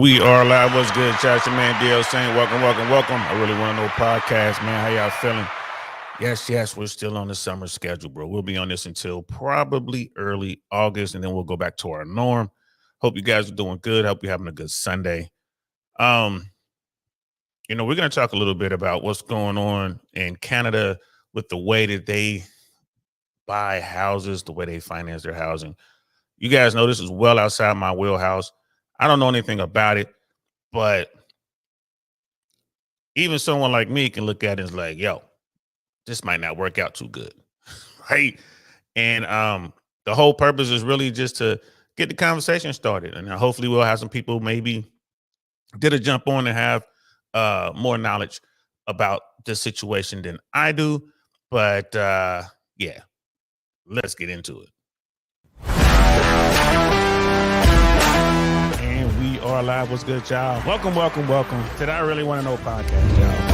We are live. What's good, chat? Your man DL saying, welcome. I really want to know podcast, man. How y'all feeling? Yes, we're still on the summer schedule, bro. We'll be on this until probably early August, and then we'll go back to our norm. Hope you guys are doing good. Hope you're having a good Sunday. Um, we're gonna talk a little bit about what's going on in Canada with the way that they buy houses, the way they finance their housing. You guys know this is well outside my wheelhouse. I don't know anything about it, but even someone like me can look at it and is like, yo, this might not work out too good. Right. And the whole purpose is really just to get the conversation started. And hopefully we'll have some people maybe did a jump on and have more knowledge about the situation than I do. But yeah, let's get into it. And we are live. What's good, y'all? Welcome. Did I really want to know podcast, y'all?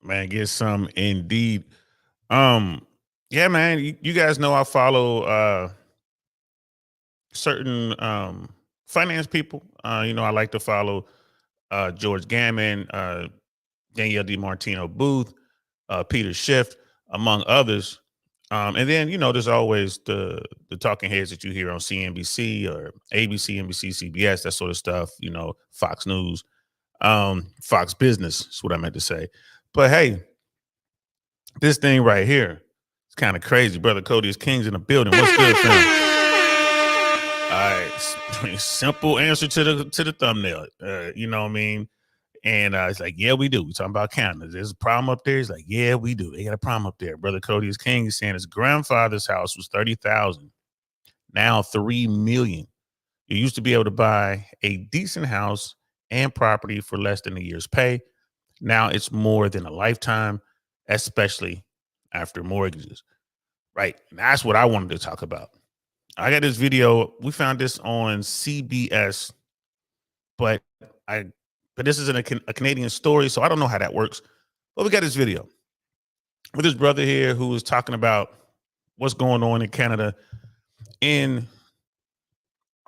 Man, get some indeed. Yeah, man, you guys know I follow certain finance people. I like to follow George Gammon, Danielle DiMartino Booth, Peter Schiff, among others. And then, there's always the talking heads that you hear on CNBC or ABC, NBC, CBS, that sort of stuff, Fox News, Fox Business is what I meant to say. But hey, this thing right here, it's kind of crazy. Brother Cody is King's in the building. What's good, fam? All right, simple answer to the thumbnail. You know what I mean? And it's like, yeah, we do. We talking about Canada. There's a problem up there. He's like, yeah, we do. They got a problem up there. Brother Cody is King is saying his grandfather's house was 30,000, now 3 million. You used to be able to buy a decent house and property for less than a year's pay. Now it's more than a lifetime, especially after mortgages. Right. And that's what I wanted to talk about. I got this video. We found this on CBS, but this isn't a Canadian story, so I don't know how that works. But we got this video with this brother here who is talking about what's going on in Canada. And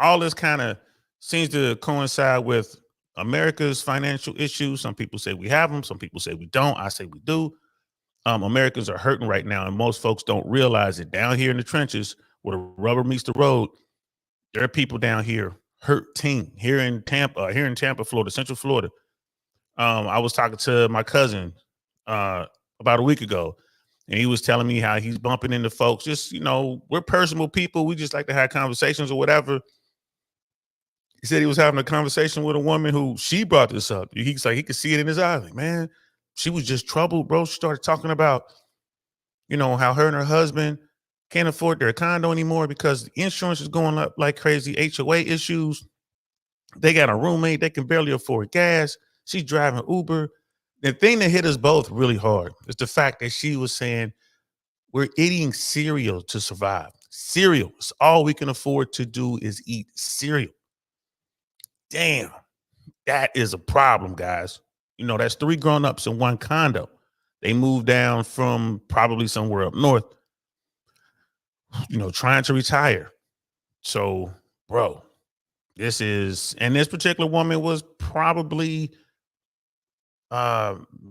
all this kind of seems to coincide with America's financial issues. Some people say we have them. Some people say we don't. I say we do. Americans are hurting right now, and most folks don't realize it. Down here in the trenches, where the rubber meets the road, there are people down here hurting. Here in Tampa, Florida, Central Florida. I was talking to my cousin about a week ago, and he was telling me how he's bumping into folks. Just, we're personal people. We just like to have conversations or whatever. He said he was having a conversation with a woman who she brought this up. He's like, he could see it in his eyes. Like, man, she was just troubled, bro. She started talking about, how her and her husband can't afford their condo anymore because the insurance is going up like crazy. HOA issues. They got a roommate. They can barely afford gas. She's driving Uber. The thing that hit us both really hard is the fact that she was saying we're eating cereal to survive. Cereal. It's all we can afford to do is eat cereal. Damn, that is a problem, guys. That's 3 grown-ups in one condo. They moved down from probably somewhere up north, trying to retire. So, bro, this particular woman was probably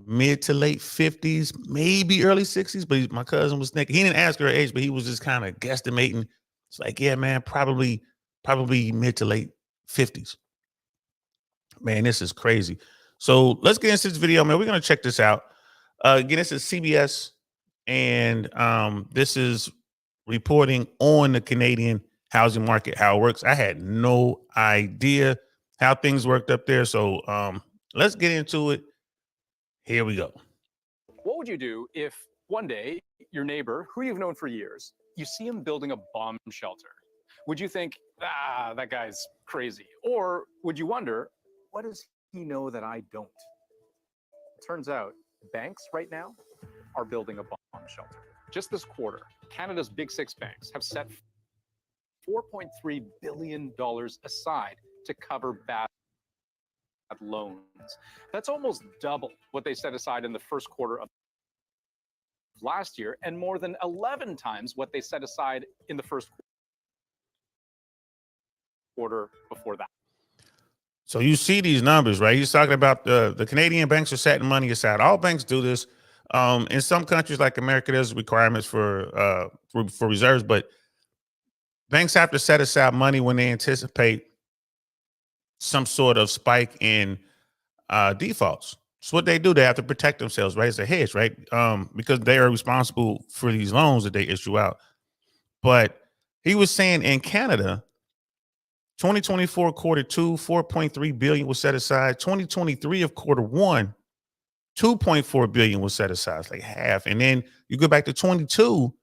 mid to late 50s, maybe early 60s, but my cousin was thinking, he didn't ask her age, but he was just kind of guesstimating. It's like, yeah, man, probably mid to late 50s. Man, this is crazy. So let's get into this video, man. We're going to check this out. Again, this is CBS, and this is reporting on the Canadian housing market, how it works. I had no idea how things worked up there. So let's get into it. Here we go. What would you do if one day your neighbor, who you've known for years, you see him building a bomb shelter? Would you think, that guy's crazy? Or would you wonder, what does he know that I don't? It turns out banks right now are building a bomb shelter. Just this quarter, Canada's big 6 banks have set $4.3 billion aside to cover bad loans. That's almost double what they set aside in the first quarter of last year, and more than 11 times what they set aside in the first quarter before that. So you see these numbers, right? He's talking about the Canadian banks are setting money aside. All banks do this. In some countries like America, there's requirements for reserves, but banks have to set aside money when they anticipate some sort of spike in defaults. It's what they do. They have to protect themselves, right? It's a hedge, right? Because they are responsible for these loans that they issue out. But he was saying in Canada, 2024 quarter two, 4.3 billion was set aside. 2023 of quarter one, 2.4 billion was set aside. It's like half. And then you go back to 22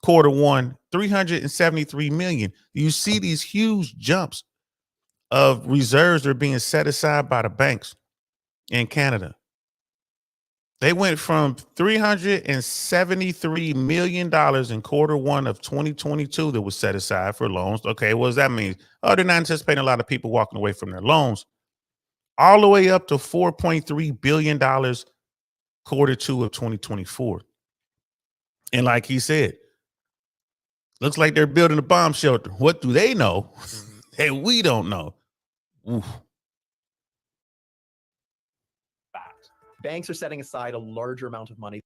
quarter one, 373 million. You see these huge jumps of reserves that are being set aside by the banks in Canada. They went from $373 million in quarter one of 2022 that was set aside for loans. Okay, what does that mean? Oh, they're not anticipating a lot of people walking away from their loans. All the way up to $4.3 billion quarter two of 2024. And like he said, looks like they're building a bomb shelter. What do they know? Hey, we don't know. Oof. Banks are setting aside a larger amount of money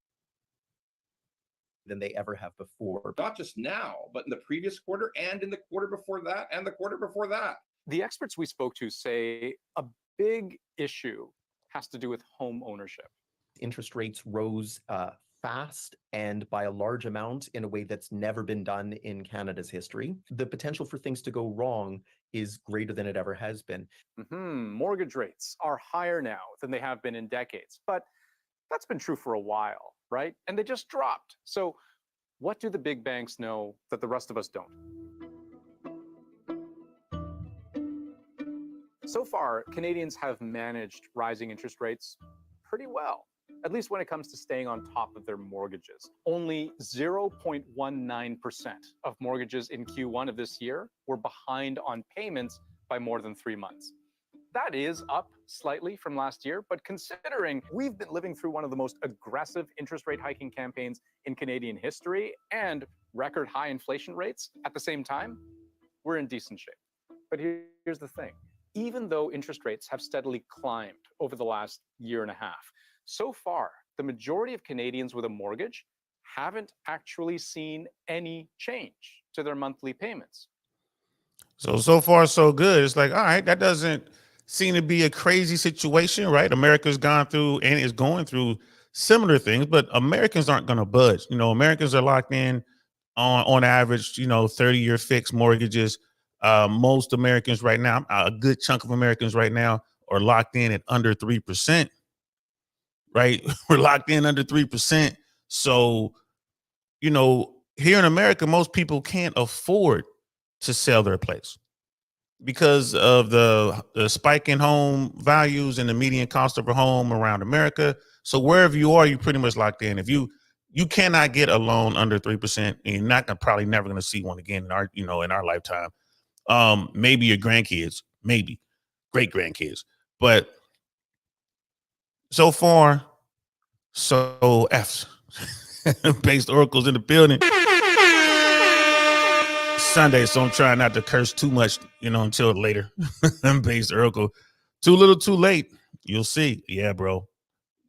than they ever have before. Not just now, but in the previous quarter and in the quarter before that and the quarter before that. The experts we spoke to say a big issue has to do with home ownership. Interest rates rose fast and by a large amount in a way that's never been done in Canada's history. The potential for things to go wrong is greater than it ever has been. Mortgage rates are higher now than they have been in decades, but that's been true for a while, right? And they just dropped. So what do the big banks know that the rest of us don't? So far, Canadians have managed rising interest rates pretty well, at least when it comes to staying on top of their mortgages. Only 0.19% of mortgages in Q1 of this year were behind on payments by more than 3 months. That is up slightly from last year, but considering we've been living through one of the most aggressive interest rate hiking campaigns in Canadian history and record high inflation rates at the same time, we're in decent shape. But here's the thing. Even though interest rates have steadily climbed over the last year and a half, so far, the majority of Canadians with a mortgage haven't actually seen any change to their monthly payments. So far, so good. It's like, all right, that doesn't seem to be a crazy situation, right? America's gone through and is going through similar things, but Americans aren't going to budge. You know, Americans are locked in on average, 30-year fixed mortgages. Most Americans right now, a good chunk of Americans right now are locked in at under 3%. Right? We're locked in under 3%. So, here in America, most people can't afford to sell their place because of the spike in home values and the median cost of a home around America. So wherever you are, you're pretty much locked in. If you cannot get a loan under 3%, and you're not probably never going to see one again in our lifetime. Maybe your grandkids, maybe great grandkids, but so far, so F's. Based Oracle's in the building. Sunday, so I'm trying not to curse too much, until later. Based Oracle. Too little, too late. You'll see. Yeah, bro.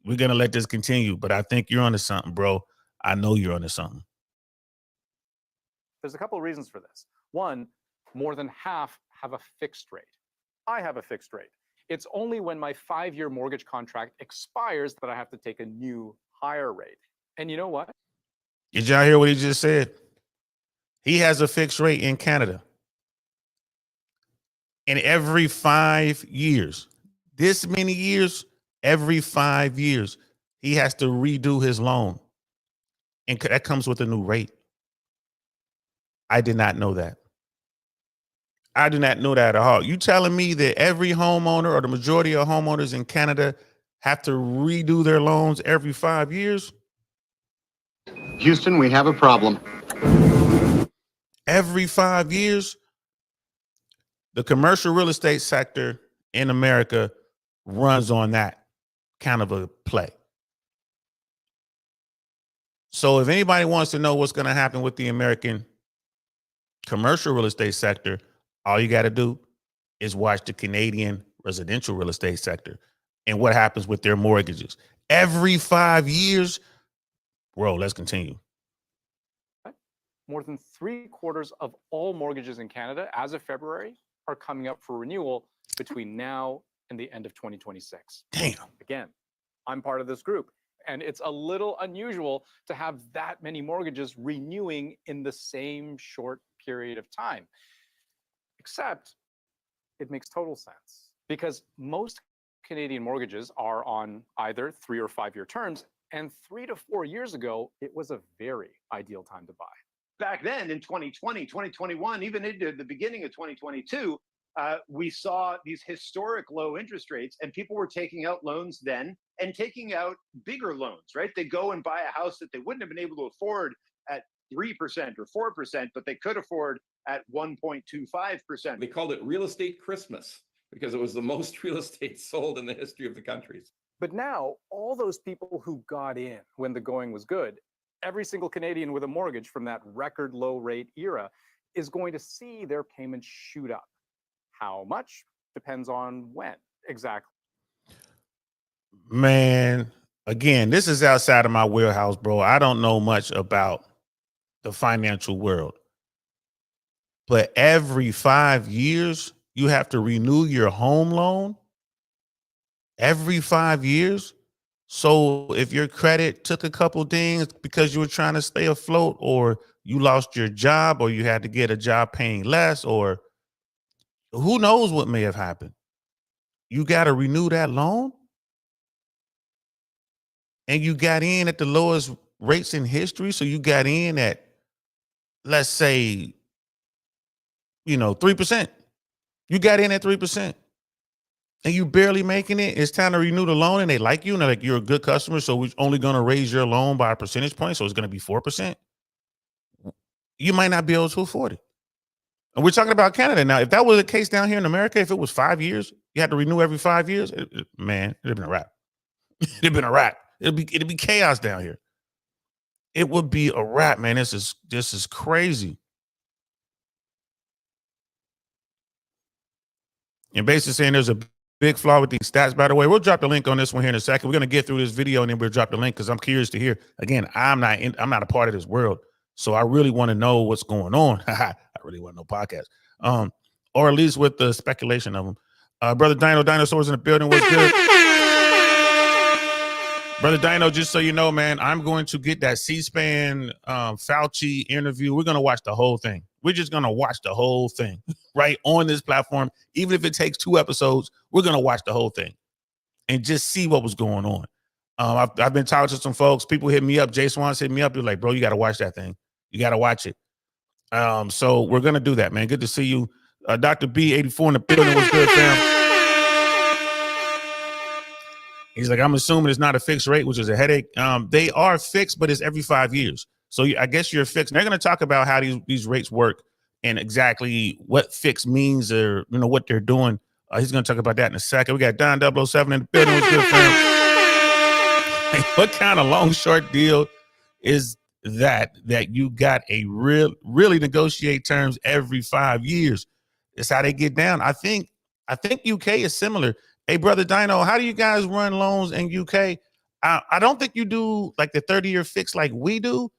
We're going to let this continue, but I think you're onto something, bro. I know you're onto something. There's a couple of reasons for this. One, more than half have a fixed rate. I have a fixed rate. It's only when my 5-year mortgage contract expires that I have to take a new higher rate. And you know what? Did y'all hear what he just said? He has a fixed rate in Canada. And every 5 years, this many years, every 5 years, he has to redo his loan. And that comes with a new rate. I did not know that. I do not know that at all. You telling me that every homeowner or the majority of homeowners in Canada have to redo their loans every 5 years? Houston, we have a problem. Every 5 years? The commercial real estate sector in America runs on that kind of a play. So if anybody wants to know what's going to happen with the American commercial real estate sector, all you got to do is watch the Canadian residential real estate sector and what happens with their mortgages. Every 5 years, bro, let's continue. More than 3/4 of all mortgages in Canada as of February are coming up for renewal between now and the end of 2026. Damn. Again, I'm part of this group, and it's a little unusual to have that many mortgages renewing in the same short period of time. Except it makes total sense because most Canadian mortgages are on either 3 or 5 year terms, and 3 to 4 years ago, it was a very ideal time to buy. Back then in 2020, 2021, even into the beginning of 2022, we saw these historic low interest rates, and people were taking out loans then and taking out bigger loans, right? They go and buy a house that they wouldn't have been able to afford at 3% or 4%, but they could afford at 1.25%. They called it real estate Christmas because it was the most real estate sold in the history of the countries. But now, all those people who got in when the going was good, every single Canadian with a mortgage from that record low rate era is going to see their payments shoot up. How much depends on when exactly. Man, again, this is outside of my wheelhouse, bro. I don't know much about the financial world. But every 5 years, you have to renew your home loan. Every 5 years. So if your credit took a couple dings because you were trying to stay afloat, or you lost your job, or you had to get a job paying less, or who knows what may have happened, you got to renew that loan. And you got in at the lowest rates in history. So you got in at, let's say, 3%. You got in at 3%. And you barely making it. It's time to renew the loan, and they like you, and they're like, you're a good customer, so we're only going to raise your loan by a percentage point, so it's going to be 4%. You might not be able to afford it. And we're talking about Canada now. If that was the case down here in America, if it was 5 years, you had to renew every 5 years, man, it'd have been a wrap. It'd have been a wrap. It'd be chaos down here. It would be a wrap, man. This is crazy. And basically saying there's a big flaw with these stats. By the way, we'll drop the link on this one here in a second. We're going to get through this video, and then we'll drop the link because I'm curious to hear. Again, I'm not a part of this world, so I really want to know what's going on. I really want to know podcast, or at least with the speculation of them. Brother Dino, dinosaurs in the building. What's good? Brother Dino, just so you know, man, I'm going to get that C-SPAN Fauci interview. We're going to watch the whole thing. We're just going to watch the whole thing right on this platform. Even if it takes 2 episodes, we're going to watch the whole thing and just see what was going on. I've been talking to some folks. People hit me up. Jay Swans hit me up. They're like, bro, you got to watch that thing. You got to watch it. So we're going to do that, man. Good to see you. Dr. B84 in the building. What's good, fam? He's like, I'm assuming it's not a fixed rate, which is a headache. They are fixed, but it's every 5 years. So I guess you're fixed. And they're going to talk about how these rates work and exactly what fixed means, or what they're doing. He's going to talk about that in a second. We got Don 007 in the building. What's good, fam? What kind of long short deal is that you got a really negotiate terms every 5 years? It's how they get down. I think UK is similar. Hey, brother Dino, how do you guys run loans in UK? I don't think you do like the 30-year fix like we do.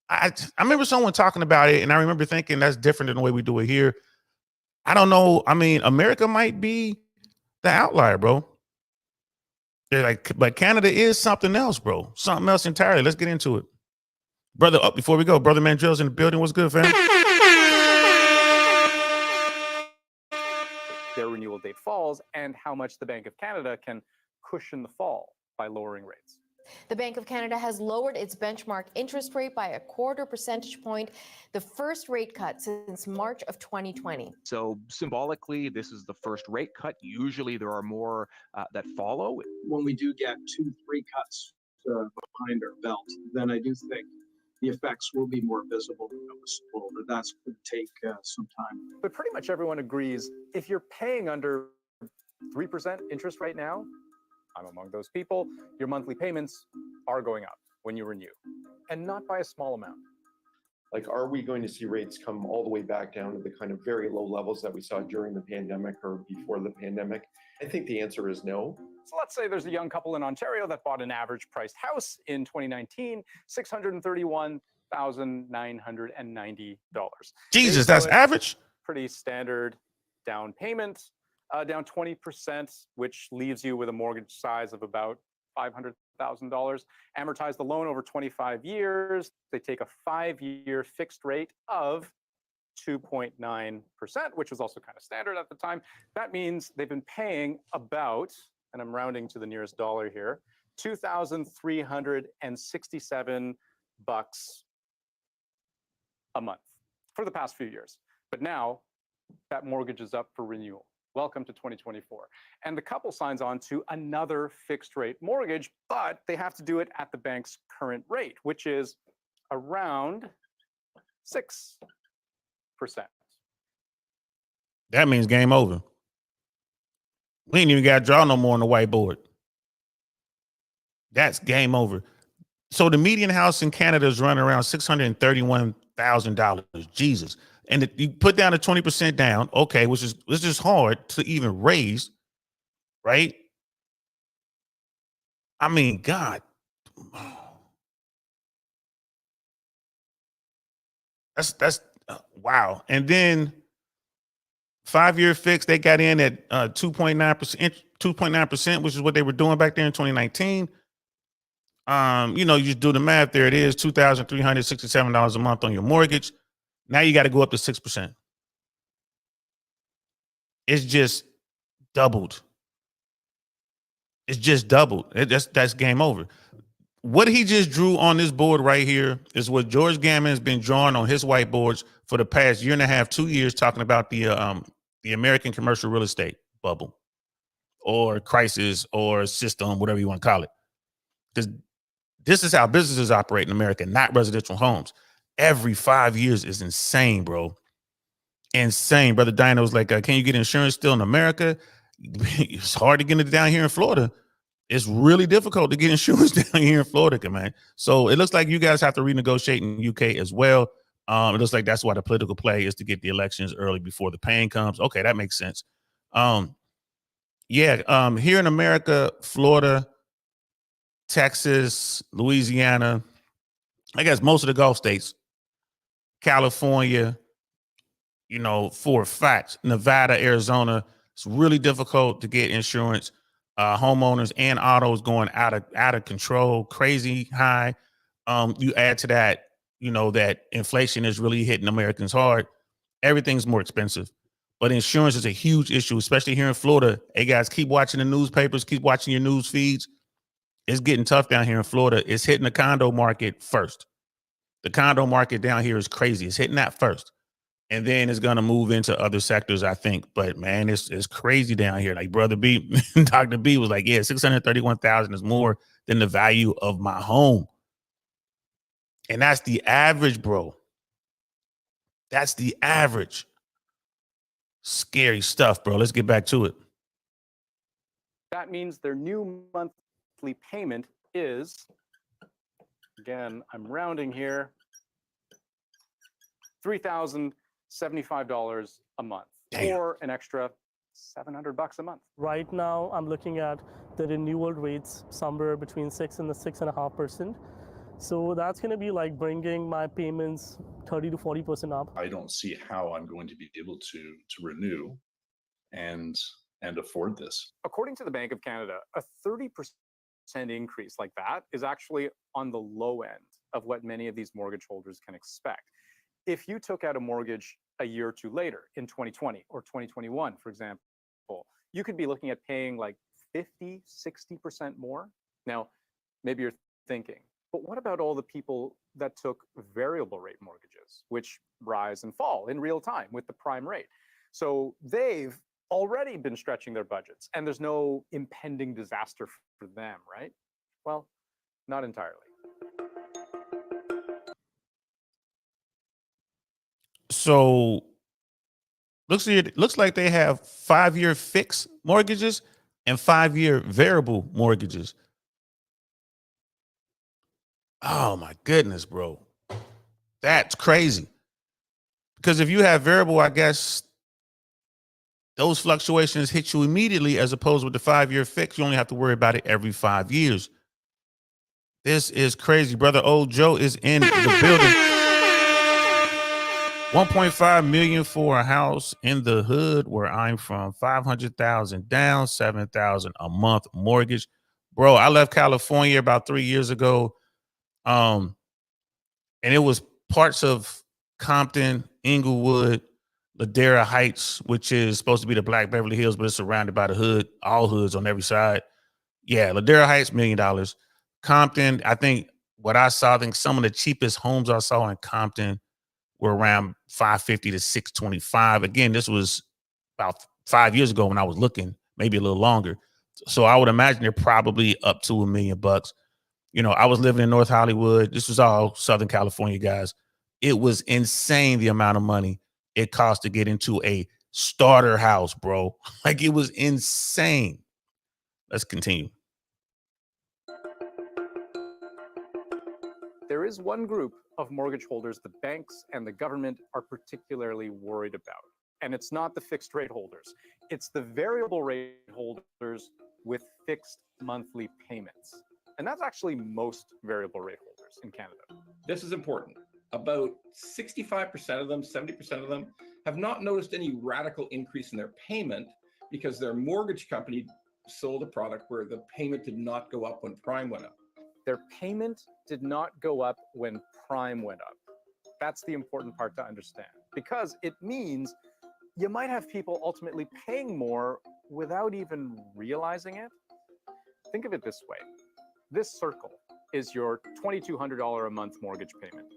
I remember someone talking about it, and I remember thinking that's different than the way we do it here. I don't know. I mean, America might be the outlier, bro. They're like, but Canada is something else, bro. Something else entirely. Let's get into it. Brother, before we go, Brother Mandrell's in the building. What's good, fam? Their renewal date falls, and how much the Bank of Canada can cushion the fall by lowering rates. The Bank of Canada has lowered its benchmark interest rate by 1/4 percentage point, the first rate cut since March of 2020. So symbolically, this is the first rate cut. Usually there are more that follow. When we do get 2-3 cuts behind our belt, then I do think the effects will be more visible when it was slow, but that's going to take some time. But pretty much everyone agrees if you're paying under 3% interest right now, I'm among those people, your monthly payments are going up when you renew, and not by a small amount. Like, are we going to see rates come all the way back down to the kind of very low levels that we saw during the pandemic or before the pandemic? I think the answer is no. So let's say there's a young couple in Ontario that bought an average priced house in 2019, $631,990. Jesus, that's average. Pretty standard down payment, down 20%, which leaves you with a mortgage size of about $500,000. Amortize the loan over 25 years. They take a 5-year fixed rate of 2.9%, which was also kind of standard at the time. That means they've been paying about, and I'm rounding to the nearest dollar here, $2,367 a month for the past few years. But now that mortgage is up for renewal. Welcome to 2024. And the couple signs on to another fixed rate mortgage, but they have to do it at the bank's current rate, which is around 6%. That means game over. We ain't even got to draw no more on the whiteboard. That's game over. So the median house in Canada is running around $631,000. Jesus. And you put down a 20% down, okay, which is hard to even raise, right? I mean, God. That's wow. And then 5-year fix, they got in at 2.9%, which is what they were doing back there in 2019. You know, you just do the math. There it is, $2,367 a month on your mortgage. Now you got to go up to 6%. It's just doubled. It's just doubled. That's game over. What he just drew on this board right here is what George Gammon has been drawing on his whiteboards for the past year and a half, 2 years, talking about the American commercial real estate bubble or crisis or system, whatever you want to call it. Because this is how businesses operate in America, not residential homes. Every 5 years is insane, bro. Insane. Brother Dino's like, can you get insurance still in America? It's hard to get it down here in Florida. It's really difficult to get insurance down here in Florida, man. So it looks like you guys have to renegotiate in UK as well. It looks like that's why the political play is to get the elections early before the pain comes. Okay, that makes sense. Here in America, Florida, Texas, Louisiana, I guess most of the Gulf states, California, you know, for a fact, Nevada, Arizona, it's really difficult to get insurance. Homeowners and autos going out of control, crazy high. You add to that, you know, that inflation is really hitting Americans hard. Everything's more expensive. But insurance is a huge issue, especially here in Florida. Hey, guys, keep watching the newspapers, keep watching your news feeds. It's getting tough down here in Florida. It's hitting the condo market first. The condo market down here is crazy. It's hitting that first. And then it's going to move into other sectors, I think. But, man, it's crazy down here. Like Brother B, Dr. B was like, yeah, $631,000 is more than the value of my home. And that's the average, bro. That's the average. Scary stuff, bro. Let's get back to it. That means their new monthly payment is, again, I'm rounding here, $3,075 a month. Damn. Or an extra $700 a month. Right now, I'm looking at the renewal rates somewhere between 6 and 6.5%. So that's going to be like bringing my payments 30 to 40% up. I don't see how I'm going to be able to renew and afford this. According to the Bank of Canada, a 30% increase like that is actually on the low end of what many of these mortgage holders can expect. If you took out a mortgage a year or two later in 2020 or 2021, for example, you could be looking at paying like 50, 60% more. Now, maybe you're thinking, but what about all the people that took variable rate mortgages, which rise and fall in real time with the prime rate? So they've already been stretching their budgets and there's no impending disaster for them, right? Well, not entirely. So looks like they have 5-year fixed mortgages and 5-year variable mortgages. Oh my goodness, bro. That's crazy. Because if you have variable, I guess those fluctuations hit you immediately, as opposed with the 5-year fix. You only have to worry about it every 5 years. This is crazy. Brother Old Joe is in the building. 1.5 million for a house in the hood where I'm from. 500,000 down, 7,000 a month mortgage. Bro, I left California about 3 years ago. And it was parts of Compton, Inglewood, Ladera Heights, which is supposed to be the Black Beverly Hills, but it's surrounded by the hood, all hoods on every side. Yeah, Ladera Heights, $1 million. Compton, I think some of the cheapest homes I saw in Compton were around 550 to 625. Again, this was about 5 years ago when I was looking, maybe a little longer. So I would imagine they're probably up to $1 million. You know, I was living in North Hollywood. This was all Southern California, guys. It was insane the amount of money it cost to get into a starter house, bro. Like, it was insane. Let's continue. There is one group of mortgage holders the banks and the government are particularly worried about. And it's not the fixed rate holders. It's the variable rate holders with fixed monthly payments. And that's actually most variable rate holders in Canada. This is important. About 65% of them, 70% of them have not noticed any radical increase in their payment because their mortgage company sold a product where the payment did not go up when prime went up. Their payment did not go up when prime went up. That's the important part to understand, because it means you might have people ultimately paying more without even realizing it. Think of it this way. This circle is your $2,200 a month mortgage payment.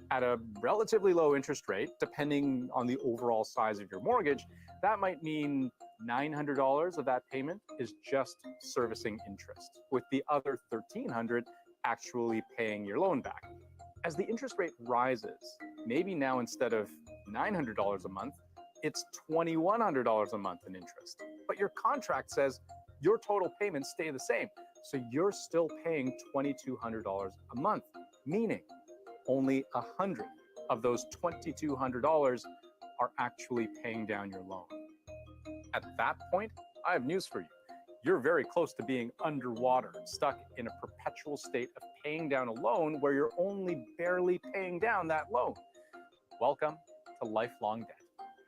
At a relatively low interest rate, depending on the overall size of your mortgage, that might mean $900 of that payment is just servicing interest, with the other $1,300 actually paying your loan back. As the interest rate rises, maybe now instead of $900 a month, it's $2,100 a month in interest. But your contract says your total payments stay the same. So you're still paying $2,200 a month, meaning only 100 of those $2,200 are actually paying down your loan. At that point, I have news for you. You're very close to being underwater, stuck in a perpetual state of paying down a loan where you're only barely paying down that loan. Welcome to lifelong debt.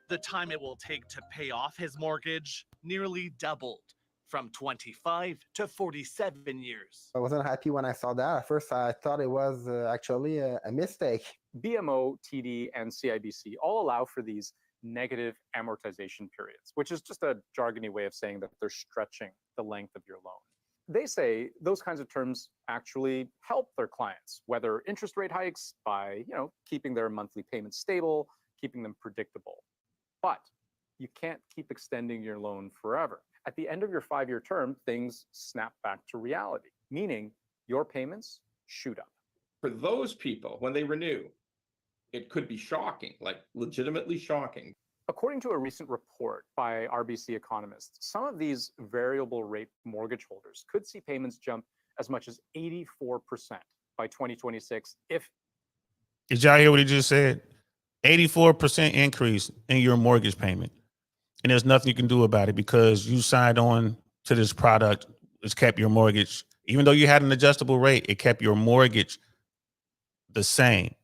The time it will take to pay off his mortgage nearly doubled, from 25 to 47 years. I wasn't happy when I saw that. At first, I thought it was actually a mistake. BMO, TD, and CIBC all allow for these negative amortization periods, which is just a jargony way of saying that they're stretching the length of your loan. They say those kinds of terms actually help their clients weather interest rate hikes by, keeping their monthly payments stable, keeping them predictable. But you can't keep extending your loan forever. At the end of your 5-year term, things snap back to reality, meaning your payments shoot up. For those people, when they renew, it could be shocking, like legitimately shocking. According to a recent report by RBC economists, some of these variable rate mortgage holders could see payments jump as much as 84% by 2026 if... Did y'all hear what he just said? 84% increase in your mortgage payment. And there's nothing you can do about it because you signed on to this product. It's kept your mortgage. Even though you had an adjustable rate, it kept your mortgage the same.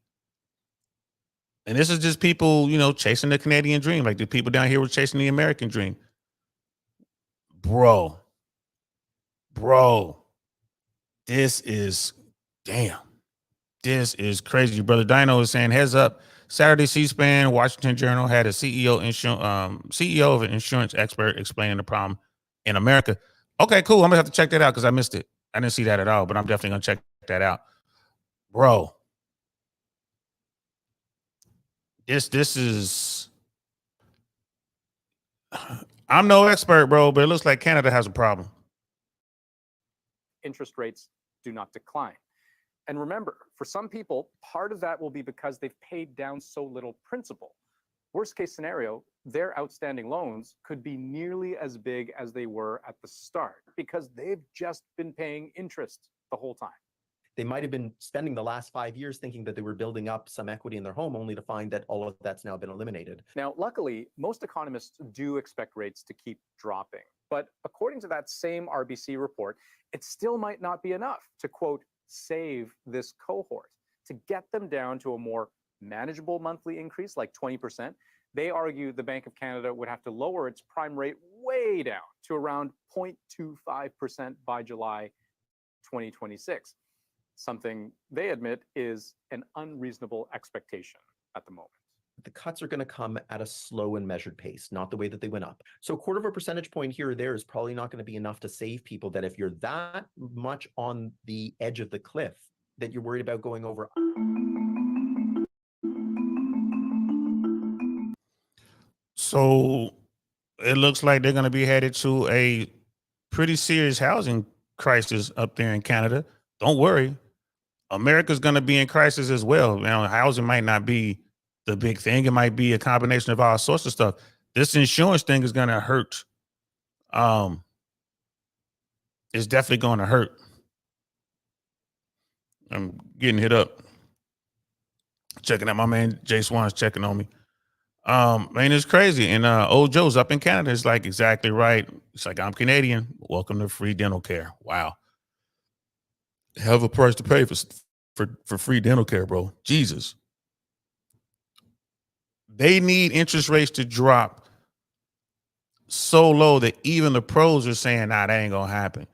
And this is just people, chasing the Canadian dream. Like the people down here were chasing the American dream. Bro, this is crazy. Brother Dino is saying, heads up. Saturday C-SPAN, Washington Journal had a CEO of an insurance expert explaining the problem in America. Okay, cool. I'm gonna have to check that out because I missed it. I didn't see that at all, but I'm definitely gonna check that out. Bro, this is... I'm no expert, bro, but it looks like Canada has a problem. Interest rates do not decline. And remember, for some people, part of that will be because they've paid down so little principal. Worst case scenario, their outstanding loans could be nearly as big as they were at the start because they've just been paying interest the whole time. They might have been spending the last 5 years thinking that they were building up some equity in their home, only to find that all of that's now been eliminated. Now, luckily, most economists do expect rates to keep dropping. But according to that same RBC report, it still might not be enough to, quote, save this cohort. To get them down to a more manageable monthly increase, like 20%, they argue the Bank of Canada would have to lower its prime rate way down to around 0.25% by July 2026. Something they admit is an unreasonable expectation at the moment. The cuts are going to come at a slow and measured pace, not the way that they went up. So a quarter of a percentage point here or there is probably not going to be enough to save people, that if you're that much on the edge of the cliff that you're worried about going over. So it looks like they're going to be headed to a pretty serious housing crisis up there in Canada. Don't worry. America's going to be in crisis as well. Now, housing might not be the big thing. It might be a combination of all sorts of stuff. This insurance thing is going to hurt. It's definitely going to hurt. I'm getting hit up. Checking out my man Jay Swan's checking on me. Man, it's crazy. And old Joe's up in Canada is like exactly right. It's like, I'm Canadian. Welcome to free dental care. Wow. Have a price to pay for free dental care, bro. Jesus. They need interest rates to drop so low that even the pros are saying, nah, that ain't gonna happen.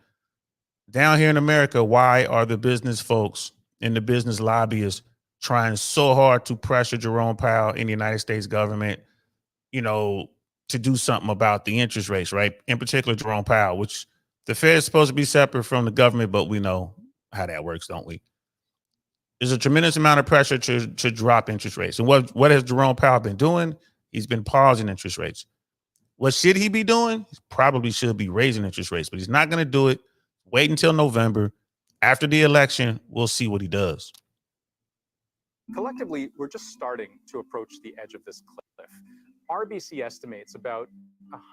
Down here in America, why are the business folks and the business lobbyists trying so hard to pressure Jerome Powell in the United States government, to do something about the interest rates, right? In particular, Jerome Powell, which the Fed is supposed to be separate from the government, but we know how that works, don't we? There's a tremendous amount of pressure to drop interest rates. And what has Jerome Powell been doing? He's been pausing interest rates. What should he be doing? He probably should be raising interest rates, but he's not going to do it. Wait until November. After the election, we'll see what he does. Collectively, we're just starting to approach the edge of this cliff. RBC estimates about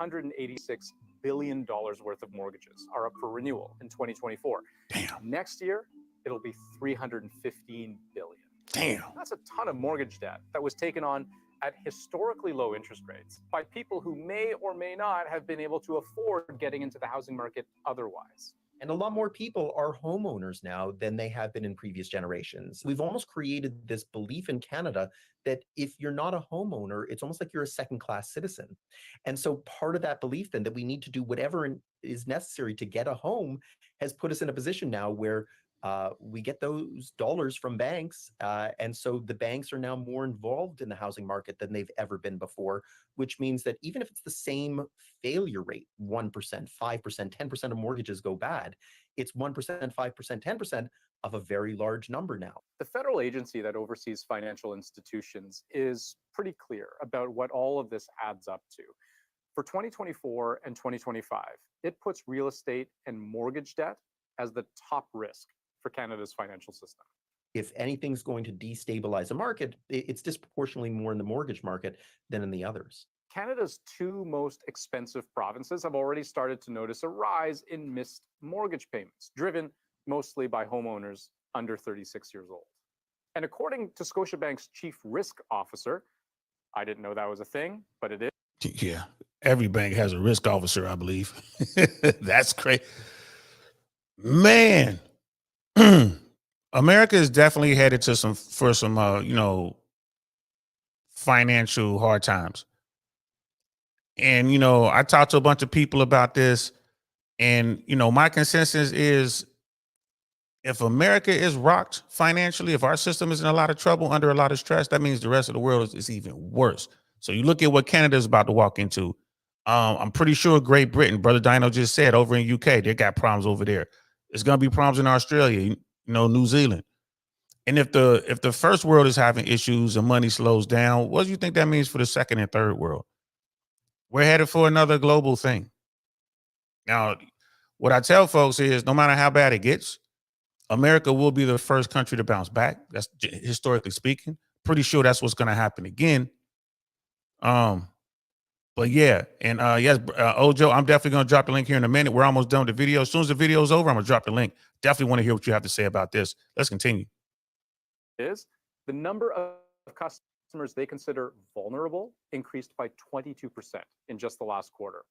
$186 billion worth of mortgages are up for renewal in 2024. Damn. Next year, it'll be $315 billion. Damn. That's a ton of mortgage debt that was taken on at historically low interest rates by people who may or may not have been able to afford getting into the housing market otherwise. And a lot more people are homeowners now than they have been in previous generations. We've almost created this belief in Canada that if you're not a homeowner, it's almost like you're a second-class citizen. And so part of that belief then that we need to do whatever is necessary to get a home has put us in a position now where we get those dollars from banks. And so the banks are now more involved in the housing market than they've ever been before, which means that even if it's the same failure rate, 1%, 5%, 10% of mortgages go bad, it's 1%, 5%, 10% of a very large number now. The federal agency that oversees financial institutions is pretty clear about what all of this adds up to. For 2024 and 2025, it puts real estate and mortgage debt as the top risk for Canada's financial system. If anything's going to destabilize a market, it's disproportionately more in the mortgage market than in the others. Canada's two most expensive provinces have already started to notice a rise in missed mortgage payments, driven mostly by homeowners under 36 years old. And according to Scotiabank's chief risk officer, I didn't know that was a thing, but it is. Yeah, every bank has a risk officer, I believe. That's crazy. Man, America is definitely headed to some financial hard times. And, I talked to a bunch of people about this, and, my consensus is if America is rocked financially, if our system is in a lot of trouble, under a lot of stress, that means the rest of the world is even worse. So you look at what Canada is about to walk into. I'm pretty sure Great Britain, Brother Dino just said, over in UK, they got problems over there. There's going to be problems in Australia, New Zealand. And if the first world is having issues and money slows down, what do you think that means for the second and third world? We're headed for another global thing. Now, what I tell folks is no matter how bad it gets, America will be the first country to bounce back. That's historically speaking. Pretty sure that's what's going to happen again. But yeah, and yes, Ojo, I'm definitely gonna drop the link here in a minute. We're almost done with the video. As soon as the video is over, I'm gonna drop the link. Definitely want to hear what you have to say about this. Let's continue. Is the number of customers they consider vulnerable increased by 22% in just the last quarter.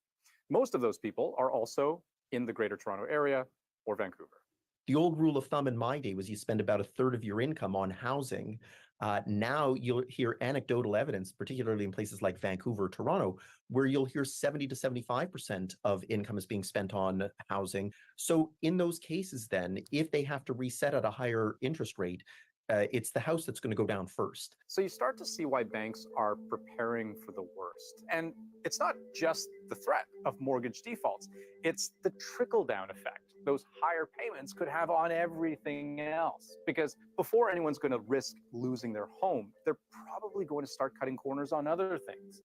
Most of those people are also in the Greater Toronto Area or Vancouver. The old rule of thumb in my day was you spend about a third of your income on housing. Now you'll hear anecdotal evidence, particularly in places like Vancouver or Toronto, where you'll hear 70 to 75% of income is being spent on housing. So in those cases, then, if they have to reset at a higher interest rate, it's the house that's going to go down first. So you start to see why banks are preparing for the worst. And it's not just the threat of mortgage defaults, it's the trickle-down effect those higher payments could have on everything else. Because before anyone's going to risk losing their home, they're probably going to start cutting corners on other things.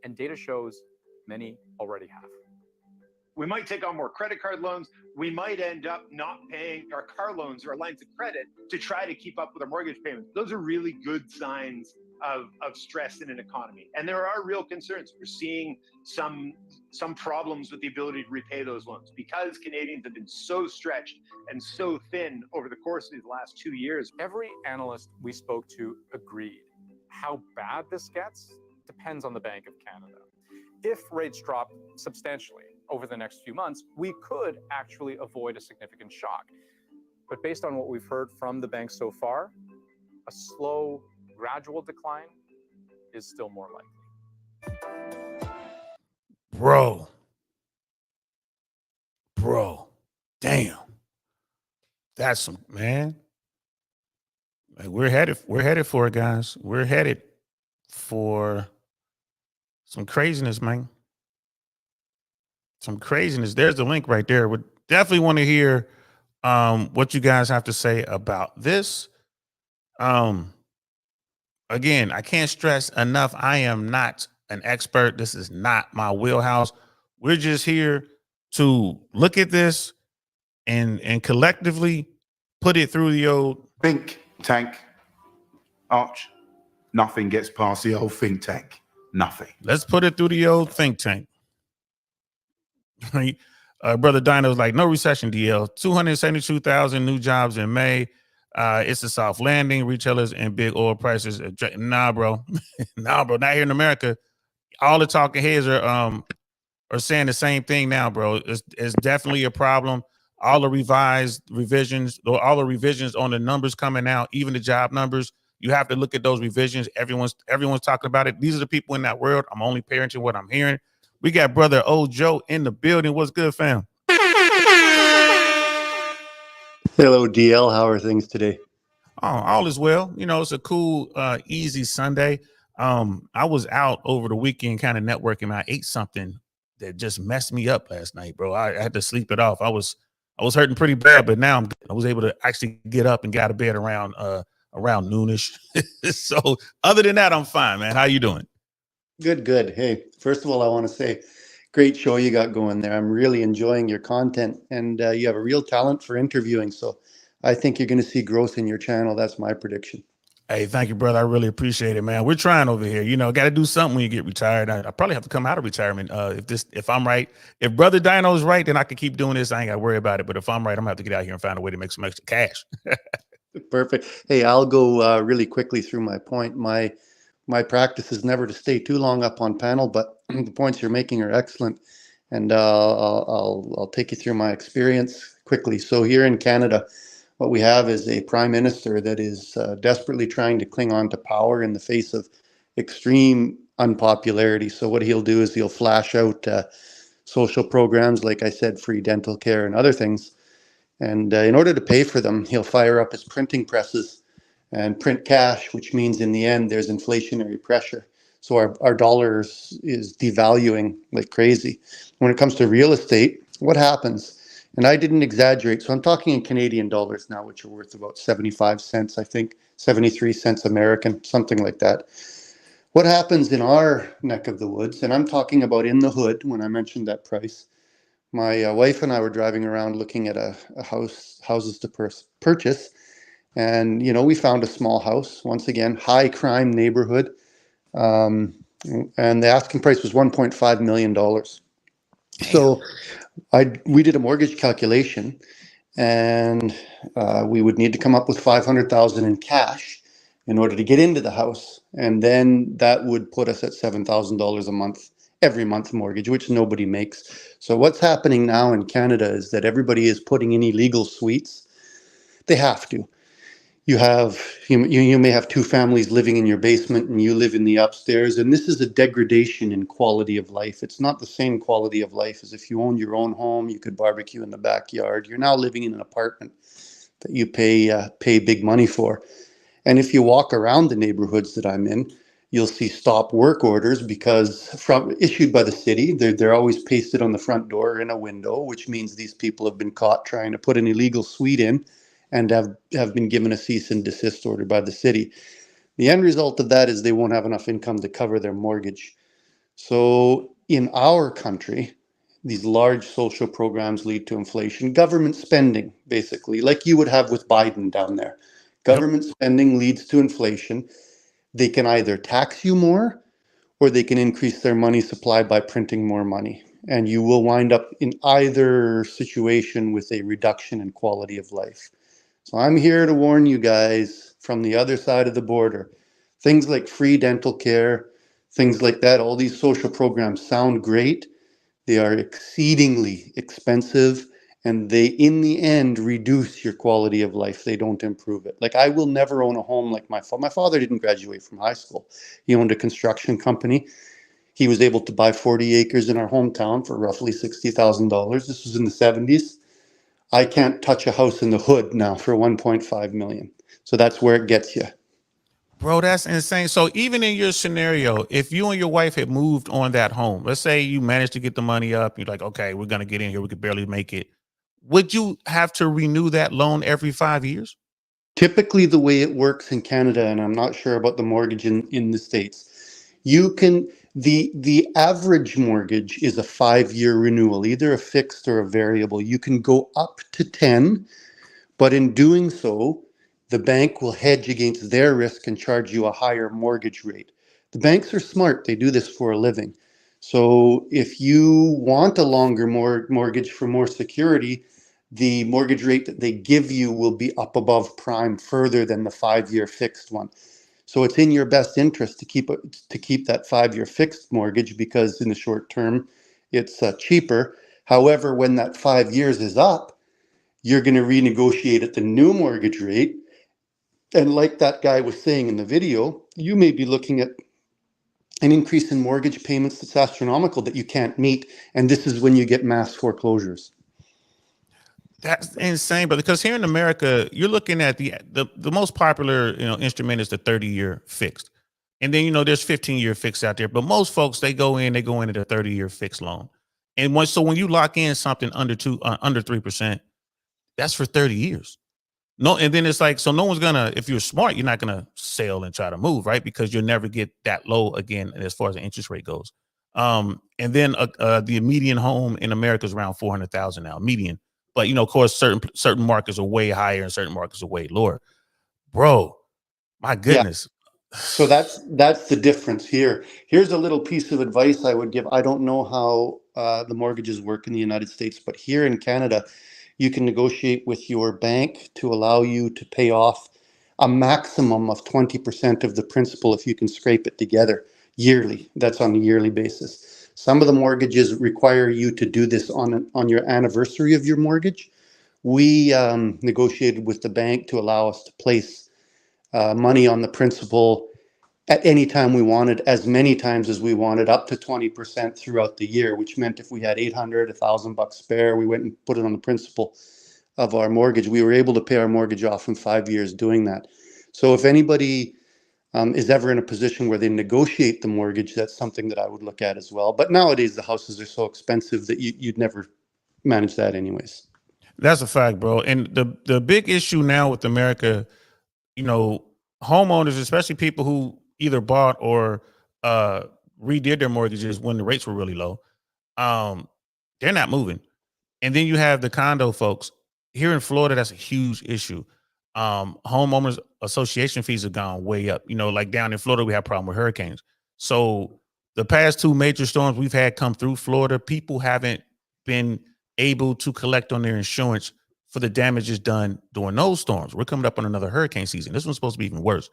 And data shows many already have. We might take on more credit card loans. We might end up not paying our car loans or our lines of credit to try to keep up with our mortgage payments. Those are really good signs of stress in an economy. And there are real concerns. We're seeing some problems with the ability to repay those loans because Canadians have been so stretched and so thin over the course of these last 2 years. Every analyst we spoke to agreed. How bad this gets depends on the Bank of Canada. If rates drop substantially over the next few months, we could actually avoid a significant shock. But based on what we've heard from the bank so far, a slow, gradual decline is still more likely. Bro, damn. That's some, man. Like, we're headed for it, guys. We're headed for some craziness, man. Some craziness. There's the link right there. Would definitely want to hear what you guys have to say about this. Again, I can't stress enough, I am not an expert. This is not my wheelhouse. We're just here to look at this and collectively put it through the old think tank. Arch, nothing gets past the old think tank. Nothing. Let's put it through the old think tank. Brother Dino's like, no recession, DL. 272,000 new jobs in May. It's a soft landing. Retailers and big oil prices. Nah, bro. Nah, bro. Not here in America. All the talking heads are saying the same thing now, bro. It's definitely a problem. All the revisions on the numbers coming out, even the job numbers. You have to look at those revisions. Everyone's talking about it. These are the people in that world. I'm only parenting what I'm hearing. We got brother Ojo in the building. What's good, fam? Hello, DL. How are things today? Oh, all is well. You know, it's a cool, easy Sunday. I was out over the weekend kind of networking. I ate something that just messed me up last night, bro. I had to sleep it off. I was hurting pretty bad, but now I was able to actually get up and get out of bed around noonish. So other than that, I'm fine, man. How you doing? Good. Hey, first of all, I want to say, great show you got going there. I'm really enjoying your content, and you have a real talent for interviewing. So I think you're going to see growth in your channel. That's my prediction. Hey, thank you, brother. I really appreciate it, man. We're trying over here. You know, got to do something when you get retired. I probably have to come out of retirement. If I'm right, if Brother Dino's right, then I can keep doing this. I ain't got to worry about it. But if I'm right, I'm gonna have to get out here and find a way to make some extra cash. Perfect. Hey, I'll go really quickly through my point. My practice is never to stay too long up on panel, but the points you're making are excellent, and I'll take you through my experience quickly. So here in Canada, what we have is a prime minister that is desperately trying to cling on to power in the face of extreme unpopularity. So what he'll do is he'll flash out social programs, like I said, free dental care and other things. And in order to pay for them, he'll fire up his printing presses and print cash, which means in the end, there's inflationary pressure. So our dollar is devaluing like crazy. When it comes to real estate, what happens? And I didn't exaggerate. So I'm talking in Canadian dollars now, which are worth about 75 cents, I think, 73 cents American, something like that. What happens in our neck of the woods, and I'm talking about in the hood when I mentioned that price, my wife and I were driving around looking at houses to purchase. And, you know, we found a small house, once again, high crime neighborhood. and the asking price was $1.5 million. So we did a mortgage calculation, and we would need to come up with $500,000 in cash in order to get into the house, and then that would put us at $7,000 a month every month mortgage, which nobody makes. So what's happening now in Canada is that everybody is putting in illegal suites. They have to. You may have two families living in your basement and you live in the upstairs, and this is a degradation in quality of life. It's not the same quality of life as if you owned your own home, you could barbecue in the backyard. You're now living in an apartment that you pay big money for. And if you walk around the neighborhoods that I'm in, you'll see stop work orders because issued by the city. They're always pasted on the front door or in a window, which means these people have been caught trying to put an illegal suite in and have been given a cease and desist order by the city. The end result of that is they won't have enough income to cover their mortgage. So in our country, these large social programs lead to inflation. Government spending, basically, like you would have with Biden down there. Government spending leads to inflation. They can either tax you more or they can increase their money supply by printing more money. And you will wind up in either situation with a reduction in quality of life. So I'm here to warn you guys from the other side of the border. Things like free dental care, things like that, all these social programs sound great. They are exceedingly expensive, and they, in the end, reduce your quality of life. They don't improve it. Like, I will never own a home like my father. My father didn't graduate from high school. He owned a construction company. He was able to buy 40 acres in our hometown for roughly $60,000. This was in the 70s. I can't touch a house in the hood now for 1.5 million. So that's where it gets you. Bro, that's insane. So even in your scenario, if you and your wife had moved on that home, let's say you managed to get the money up, you're like, okay, we're going to get in here, we could barely make it. Would you have to renew that loan every 5 years? Typically the way it works in Canada, and I'm not sure about the mortgage in the States, you can, the average mortgage is a 5-year renewal, either a fixed or a variable. You can go up to 10, but in doing so, the bank will hedge against their risk and charge you a higher mortgage rate. The banks are smart. They do this for a living. So if you want a longer mortgage for more security, the mortgage rate that they give you will be up above prime further than the 5-year fixed one. So it's in your best interest to keep that 5-year fixed mortgage because in the short term, it's cheaper. However, when that 5 years is up, you're going to renegotiate at the new mortgage rate. And like that guy was saying in the video, you may be looking at an increase in mortgage payments that's astronomical that you can't meet. And this is when you get mass foreclosures. That's insane, but because here in America, you're looking at the most popular, instrument is the 30-year fixed. And then, there's 15-year fixed out there, but most folks, they go into the 30-year fixed loan. And when you lock in something under 3%, that's for 30 years. No, and then it's like, so no one's gonna, if you're smart, you're not gonna sell and try to move, right? Because you'll never get that low again as far as the interest rate goes. And then the median home in America is around 400,000 now, median. But of course, certain markets are way higher and certain markets are way lower. Bro, my goodness. Yeah. So that's the difference here. Here's a little piece of advice I would give. I don't know how the mortgages work in the United States, but here in Canada, you can negotiate with your bank to allow you to pay off a maximum of 20% of the principal if you can scrape it together yearly. That's on a yearly basis. Some of the mortgages require you to do this on your anniversary of your mortgage. We negotiated with the bank to allow us to place money on the principal at any time we wanted, as many times as we wanted, up to 20% throughout the year, which meant if we had $800, $1,000 spare, we went and put it on the principal of our mortgage. We were able to pay our mortgage off in 5 years doing that. So if anybody is ever in a position where they negotiate the mortgage, that's something that I would look at as well. But nowadays, the houses are so expensive that you'd never manage that anyways. That's a fact, bro. And the big issue now with America, homeowners, especially people who either bought or redid their mortgages when the rates were really low, they're not moving. And then you have the condo folks. Here in Florida, that's a huge issue. Homeowners association fees have gone way up. Like down in Florida, we have a problem with hurricanes. So the past 2 major storms we've had come through Florida, people haven't been able to collect on their insurance for the damages done during those storms. We're coming up on another hurricane season. This one's supposed to be even worse.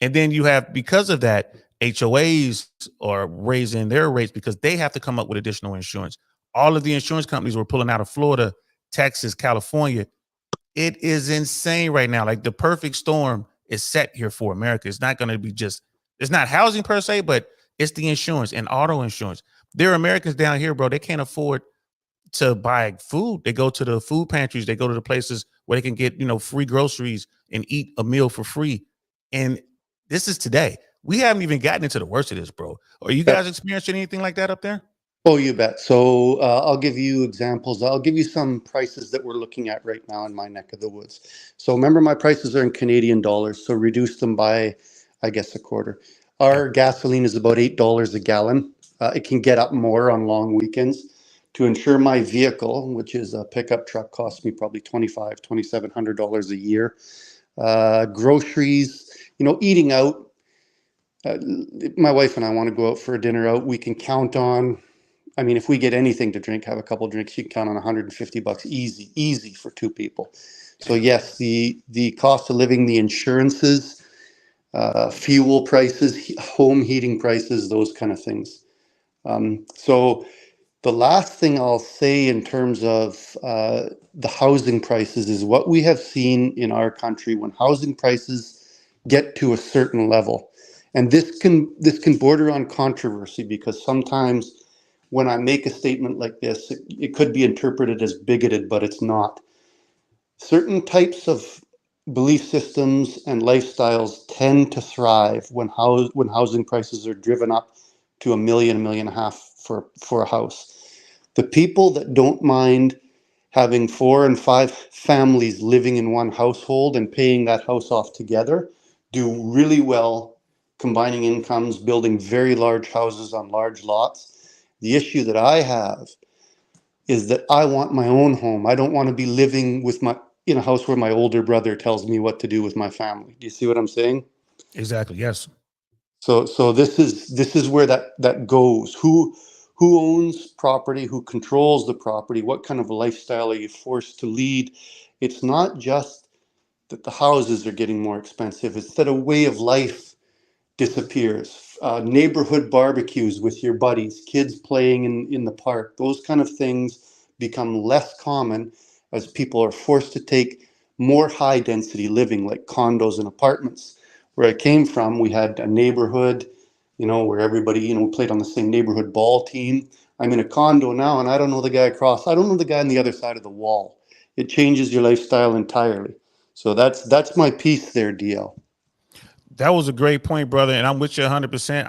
And then you have, because of that, HOAs are raising their rates because they have to come up with additional insurance. All of the insurance companies were pulling out of Florida, Texas, California. It is insane right now. Like, the perfect storm is set here for America. It's not going to be just, it's not housing per se, but it's the insurance and auto insurance. There are Americans down here, bro, they can't afford to buy food. They go to the food pantries. They go to the places where they can get, free groceries and eat a meal for free. And this is today. We haven't even gotten into the worst of this, bro. Are you guys experiencing anything like that up there? Oh, you bet. So I'll give you examples. I'll give you some prices that we're looking at right now in my neck of the woods. So remember, my prices are in Canadian dollars, so reduce them by, I guess, a quarter. Our gasoline is about $8 a gallon. It can get up more on long weekends. To insure my vehicle, which is a pickup truck, costs me probably $2,500, $2,700 a year. Groceries, eating out. My wife and I want to go out for a dinner out. We can count on, if we get anything to drink, have a couple of drinks, you can count on $150 easy for 2 people. So yes, the cost of living, the insurances, fuel prices, home heating prices, those kind of things. So the last thing I'll say in terms of the housing prices is what we have seen in our country when housing prices get to a certain level. And this can border on controversy, because sometimes when I make a statement like this, it could be interpreted as bigoted, but it's not. Certain types of belief systems and lifestyles tend to thrive when housing prices are driven up to $1 million, $1.5 million for a house. The people that don't mind having 4 and 5 families living in one household and paying that house off together do really well combining incomes, building very large houses on large lots. The issue that I have is that I want my own home. I don't want to be living in a house where my older brother tells me what to do with my family. Do you see what I'm saying? Exactly. Yes. So this is where that goes. Who owns property? Who controls the property? What kind of lifestyle are you forced to lead? It's not just that the houses are getting more expensive. It's that a way of life disappears. Neighborhood barbecues with your buddies, kids playing in the park, those kind of things become less common as people are forced to take more high density living, like condos and apartments. Where I came from, we had a neighborhood, where everybody, played on the same neighborhood ball team. I'm in a condo now, and I don't know the guy across. I don't know the guy on the other side of the wall. It changes your lifestyle entirely. So that's my piece there, DL. That was a great point, brother, and I'm with you 100%.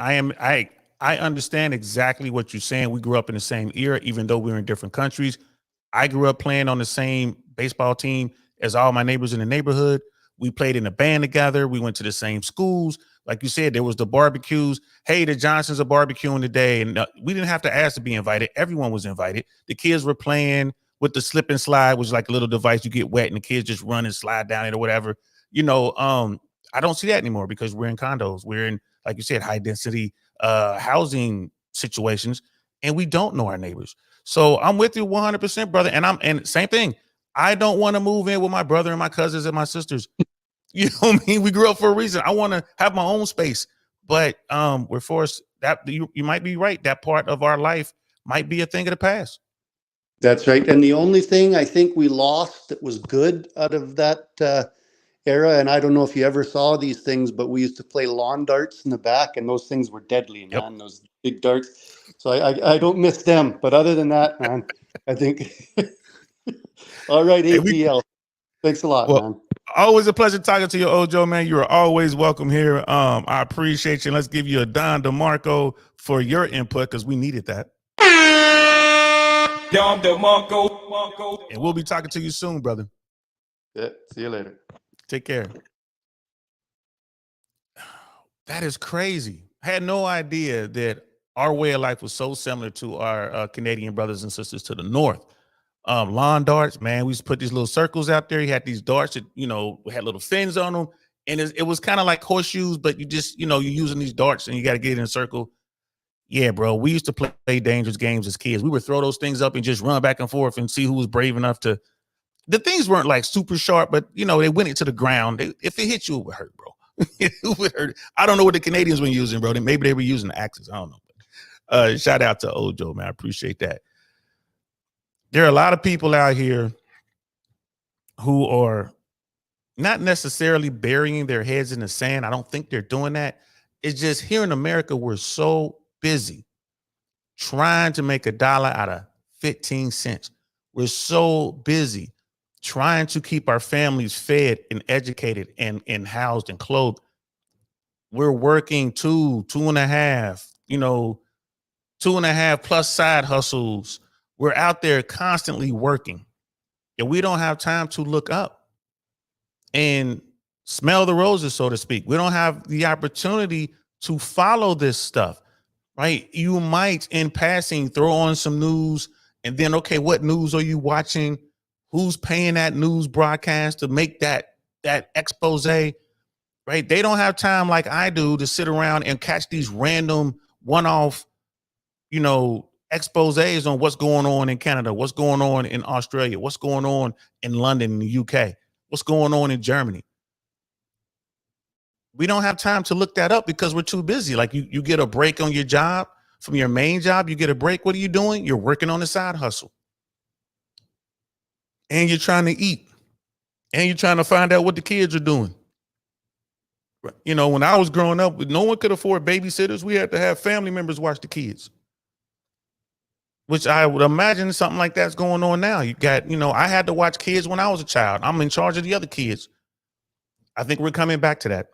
I understand exactly what you're saying. We grew up in the same era, even though we're in different countries. I grew up playing on the same baseball team as all my neighbors in the neighborhood. We played in a band together. We went to the same schools. Like you said, there was the barbecues. Hey, the Johnsons are barbecuing today. And we didn't have to ask to be invited. Everyone was invited. The kids were playing with the slip and slide, which is like a little device. You get wet and the kids just run and slide down it or whatever. I don't see that anymore because we're in condos. We're in, like you said, high density housing situations, and we don't know our neighbors. So I'm with you 100%, brother. And same thing. I don't want to move in with my brother and my cousins and my sisters. You know what I mean? We grew up for a reason. I want to have my own space, but we're forced. That you might be right. That part of our life might be a thing of the past. That's right. And the only thing I think we lost that was good out of that era, and I don't know if you ever saw these things, but we used to play lawn darts in the back, and those things were deadly, man. Yep. Those big darts. So I don't miss them. But other than that, man, I think. All right, APL. Thanks a lot, man. Always a pleasure talking to you, Ojo, man. You are always welcome here. I appreciate you. Let's give you a Don DeMarco for your input because we needed that. Don DeMarco. And we'll be talking to you soon, brother. Yeah, see you later. Take care. That is crazy. I had no idea that our way of life was so similar to our Canadian brothers and sisters to the north. Lawn darts, man. We used to put these little circles out there. You had these darts that, had little fins on them. And it was kind of like horseshoes, but you just, you're using these darts and you got to get in a circle. Yeah, bro. We used to play dangerous games as kids. We would throw those things up and just run back and forth and see who was brave enough to. The things weren't like super sharp, but you know, they went into the ground. If it hit you, it would hurt, bro. It would hurt. I don't know what the Canadians were using, bro. Maybe they were using the axes. I don't know. Shout out to Ojo, man. I appreciate that. There are a lot of people out here who are not necessarily burying their heads in the sand. I don't think they're doing that. It's just here in America, we're so busy trying to make $1 out of 15 cents. We're so busy trying to keep our families fed and educated and housed and clothed. We're working 2.5, 2.5 plus side hustles. We're out there constantly working, and we don't have time to look up and smell the roses, so to speak. We don't have the opportunity to follow this stuff, right? You might, in passing, throw on some news, and then, okay, what news are you watching? Who's paying that news broadcast to make that expose, right? They don't have time like I do to sit around and catch these random one-off, exposés on what's going on in Canada, what's going on in Australia, what's going on in London, in the UK, what's going on in Germany. We don't have time to look that up because we're too busy. Like you get a break on your job from your main job, you get a break. What are you doing? You're working on the side hustle. And you're trying to eat. And you're trying to find out what the kids are doing. When I was growing up, no one could afford babysitters. We had to have family members watch the kids. Which I would imagine something like that's going on now. You got, I had to watch kids when I was a child. I'm in charge of the other kids. I think we're coming back to that.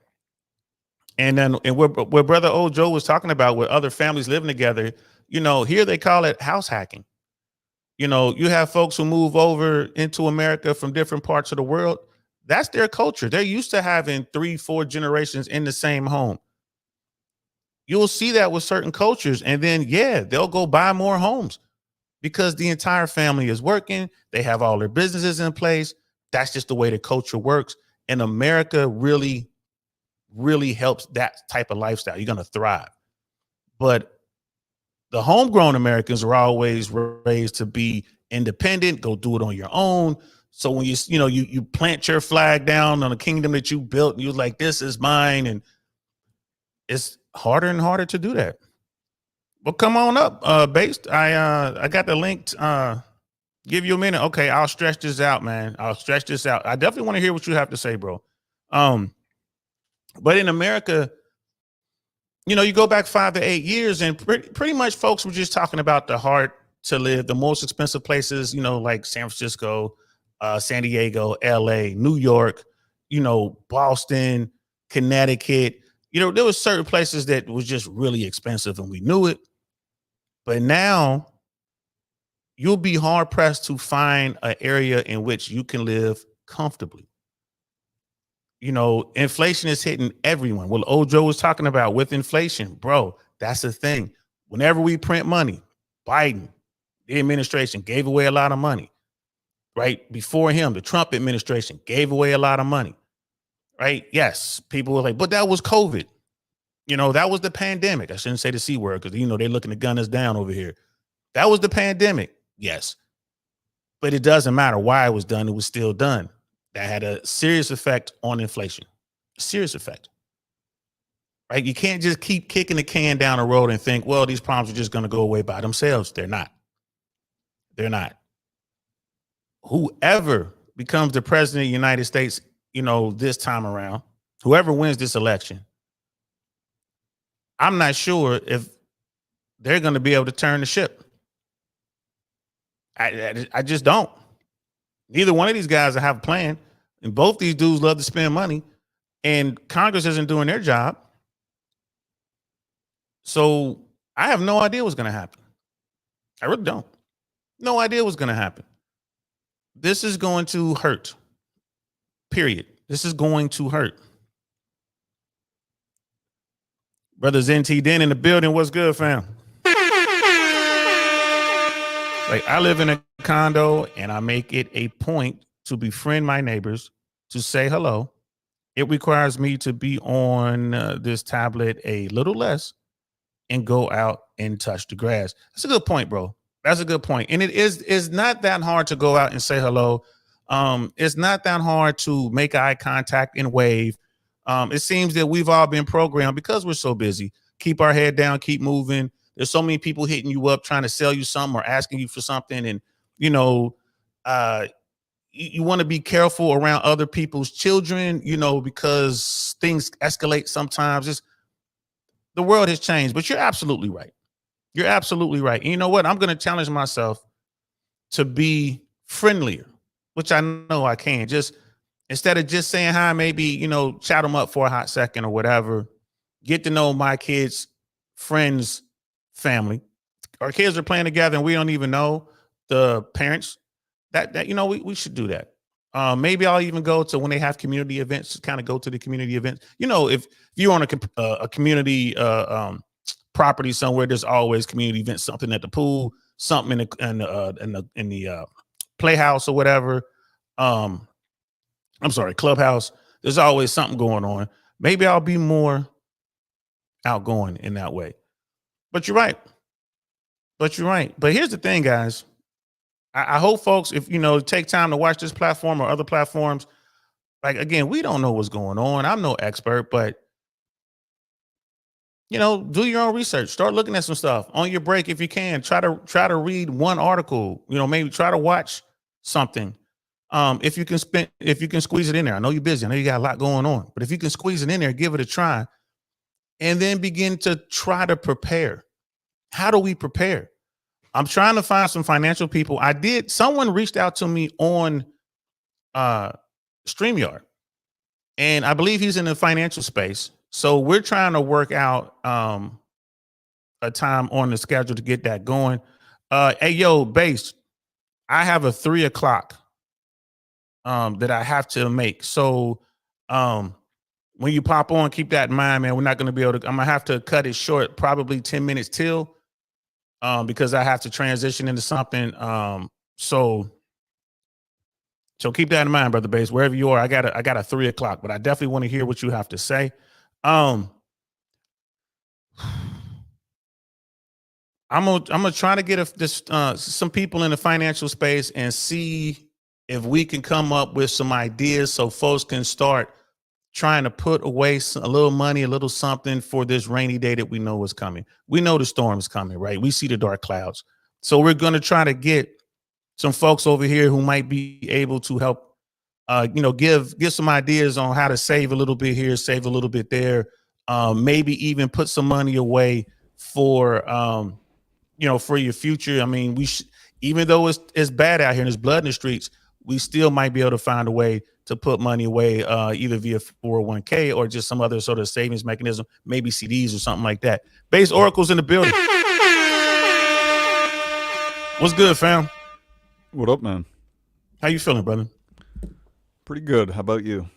And then where Brother Ojo was talking about with other families living together, here they call it house hacking. You have folks who move over into America from different parts of the world. That's their culture. They're used to having 3-4 generations in the same home. You'll see that with certain cultures. And then, they'll go buy more homes because the entire family is working. They have all their businesses in place. That's just the way the culture works. And America really, really helps that type of lifestyle. You're going to thrive. But the homegrown Americans are always raised to be independent, go do it on your own. So when you plant your flag down on a kingdom that you built, and you're like, this is mine. And it's harder and harder to do that. Well, come on up, Based. I got the link. Give you a minute. Okay, I'll stretch this out, man. I'll stretch this out. I definitely want to hear what you have to say, bro. But in America, you go back 5 to 8 years and pretty much folks were just talking about the hard to live, the most expensive places, like San Francisco, San Diego, LA, New York, Boston, Connecticut. There were certain places that was just really expensive and we knew it. But now you'll be hard pressed to find an area in which you can live comfortably. Inflation is hitting everyone. Well, Ojo was talking about with inflation, bro, that's the thing. Whenever we print money, Biden, the administration gave away a lot of money, right? Before him, the Trump administration gave away a lot of money, right? Yes, people were like, but that was COVID. That was the pandemic. I shouldn't say the C word because, they're looking to gun us down over here. That was the pandemic. Yes. But it doesn't matter why it was done. It was still done. That had a serious effect on inflation. Serious effect. Right? You can't just keep kicking the can down the road and think, well, these problems are just going to go away by themselves. They're not. They're not. Whoever becomes the president of the United States, this time around, whoever wins this election, I'm not sure if they're going to be able to turn the ship. I just don't. Neither one of these guys have a plan. And both these dudes love to spend money. And Congress isn't doing their job. So I have no idea what's going to happen. I really don't. No idea what's going to happen. This is going to hurt. Period. This is going to hurt. Brother NT Den in the building. What's good, fam? Like, I live in a condo and I make it a point to befriend my neighbors, to say hello. It requires me to be on this tablet a little less and go out and touch the grass. That's a good point, bro. That's a good point. And it's not that hard to go out and say hello. It's not that hard to make eye contact and wave. It seems that we've all been programmed because we're so busy. Keep our head down, keep moving. There's so many people hitting you up, trying to sell you something or asking you for something. And, you know, you want to be careful around other people's children, you know, because things escalate sometimes. The world has changed, but you're absolutely right. You're absolutely right. And you know what? I'm going to challenge myself to be friendlier, which I know I can. Just instead of just saying hi, maybe, you know, chat them up for a hot second or whatever. Get to know my kids' friends' family. Our kids are playing together and we don't even know the parents. That you know, we should do that. Maybe I'll even go to when they have community events, kind of go to the community events. You know, if you're on a community property somewhere, there's always community events, something at the pool, something in the playhouse or whatever. I'm sorry, clubhouse. There's always something going on. Maybe I'll be more outgoing in that way. But you're right. But here's the thing, guys. I hope folks, if you know, take time to watch this platform or other platforms. Like, again, we don't know what's going on. I'm no expert, but you know, do your own research. Start looking at some stuff on your break if you can. Try to read one article. You know, maybe try to watch something. If you can squeeze it in there. I know you're busy. I know you got a lot going on, but if you can squeeze it in there, give it a try, and then begin to try to prepare. How do we prepare? I'm trying to find some financial people. Someone reached out to me on StreamYard, and I believe he's in the financial space. So we're trying to work out a time on the schedule to get that going. Hey, yo, Base, I have a 3 o'clock that I have to make. So when you pop on, keep that in mind, man. We're not going to be able to, I'm going to have to cut it short, probably 10 minutes till, because I have to transition into something. So keep that in mind, Brother Base, wherever you are. I got a 3 o'clock, but I definitely want to hear what you have to say. I'm gonna try to get some people in the financial space and see if we can come up with some ideas so folks can start trying to put away a little money, a little something for this rainy day that we know is coming. We know the storm is coming, right? We see the dark clouds. So we're going to try to get some folks over here who might be able to help, give some ideas on how to save a little bit here, save a little bit there. Maybe even put some money away for, for your future. I mean, even though it's bad out here and there's blood in the streets, we still might be able to find a way to put money away, either via 401k or just some other sort of savings mechanism, maybe CDs or something like that. Base Oracle's in the building. What's good, fam? What up, man? How you feeling, brother? Pretty good. How about you?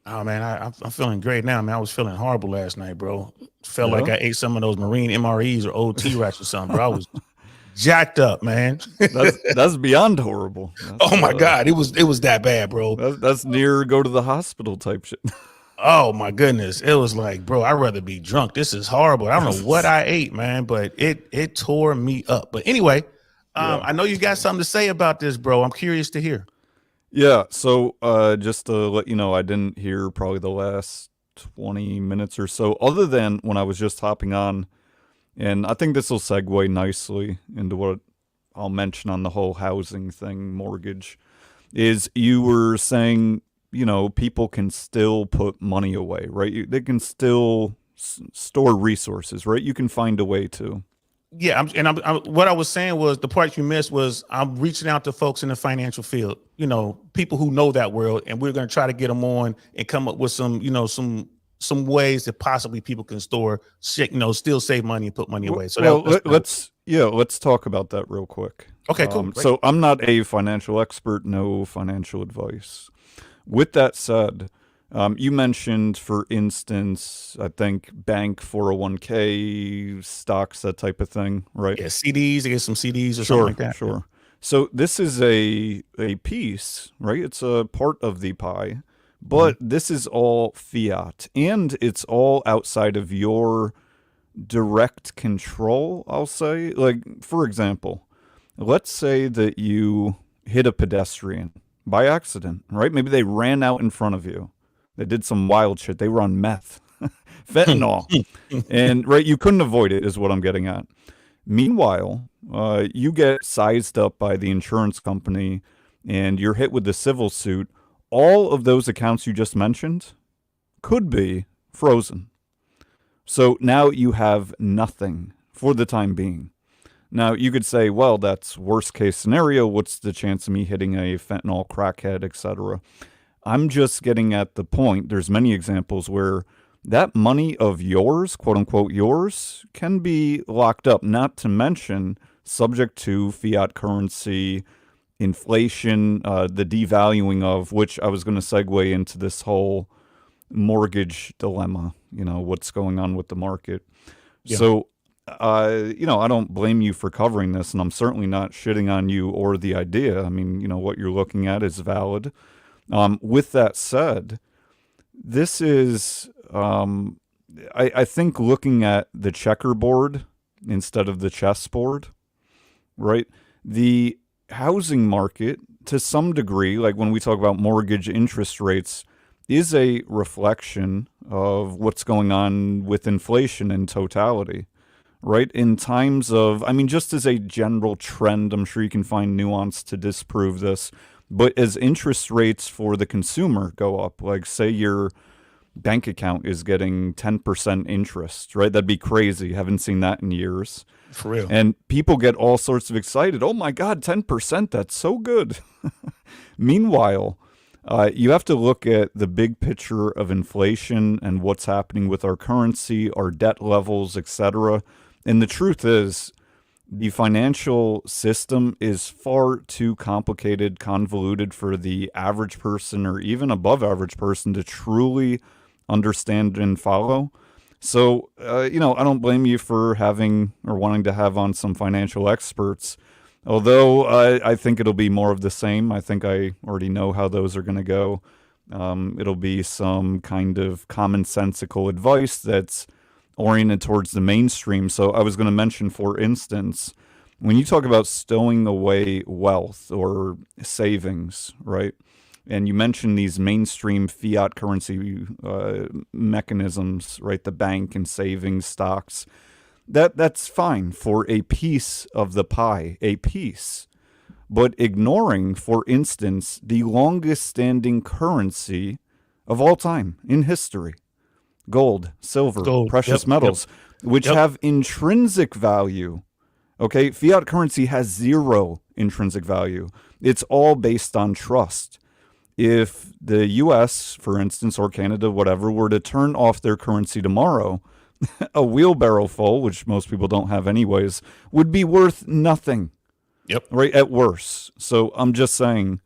Oh, man, I'm feeling great now, man. I was feeling horrible last night, bro. Felt like I ate some of those marine MREs or old T-Rex or something, bro. I was jacked up, man. That's beyond horrible. Oh my God, it was that bad, bro. That's near go to the hospital type shit. Oh my goodness, it was like, bro, I'd rather be drunk. This is horrible. I don't know what I ate, man, but it tore me up. But anyway, I know you got something to say about this, bro. I'm curious to hear. Yeah. So just to let you know, I didn't hear probably the last 20 minutes or so, other than when I was just hopping on. And I think this will segue nicely into what I'll mention on the whole housing thing, mortgage, is you were saying, people can still put money away, right? They can still store resources, right? You can find a way to. Yeah, what I was saying was the part you missed was I'm reaching out to folks in the financial field, people who know that world, and we're going to try to get them on and come up with some ways that possibly people can store, still save money and put money away. So let's talk about that real quick. Okay, cool. So I'm not a financial expert, no financial advice. With that said, you mentioned, for instance, I think bank 401k, stocks, that type of thing, right? Yeah, CDs, I get some CDs or something like that. Sure. So this is a piece, right? It's a part of the pie. But this is all fiat, and it's all outside of your direct control, I'll say. Like, for example, let's say that you hit a pedestrian by accident, right? Maybe they ran out in front of you. They did some wild shit. They were on meth, fentanyl. And, right, you couldn't avoid it, is what I'm getting at. Meanwhile, you get sized up by the insurance company and you're hit with the civil suit. All of those accounts you just mentioned could be frozen. So now you have nothing for the time being. Now, you could say, well, that's worst case scenario. What's the chance of me hitting a fentanyl crackhead, etc.? I'm just getting at the point. There's many examples where that money of yours, quote unquote yours, can be locked up, not to mention subject to fiat currency, inflation, the devaluing of, which I was going to segue into this whole mortgage dilemma, what's going on with the market. Yeah. So, I don't blame you for covering this, and I'm certainly not shitting on you or the idea. I mean, what you're looking at is valid. With that said, this is, I think, looking at the checkerboard instead of the chessboard, right? The housing market, to some degree, like when we talk about mortgage interest rates, is a reflection of what's going on with inflation in totality, right? In times of, just as a general trend, I'm sure you can find nuance to disprove this, but as interest rates for the consumer go up, like say your bank account is getting 10% interest, right? That'd be crazy. Haven't seen that in years. For real. And people get all sorts of excited. Oh my God, 10%, that's so good. Meanwhile, you have to look at the big picture of inflation and what's happening with our currency, our debt levels, etc. And the truth is, the financial system is far too complicated, convoluted for the average person or even above average person to truly understand and follow. So, I don't blame you for having or wanting to have on some financial experts. Although I think it'll be more of the same. I think I already know how those are going to go. It'll be some kind of commonsensical advice that's oriented towards the mainstream. So I was going to mention, for instance, when you talk about stowing away wealth or savings, right? And you mentioned these mainstream fiat currency mechanisms, right? The bank and savings stocks. That's fine for a piece of the pie, a piece. But ignoring, for instance, the longest standing currency of all time in history, gold, silver, precious metals, which have intrinsic value. Okay, fiat currency has zero intrinsic value. It's all based on trust. If the US, for instance, or Canada, whatever, were to turn off their currency tomorrow, a wheelbarrow full, which most people don't have anyways, would be worth nothing. Yep. Right, at worst. So I'm just saying,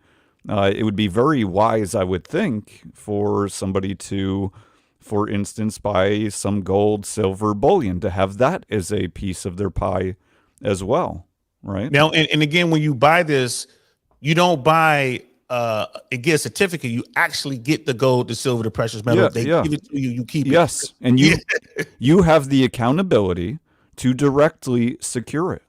it would be very wise, I would think, for somebody to, for instance, buy some gold, silver bullion, to have that as a piece of their pie as well, right? Now, and again, when you buy this, you don't buy it gets a certificate. You actually get the gold, the silver, the precious metal. They give it to you. You keep it. Yes, and you have the accountability to directly secure it.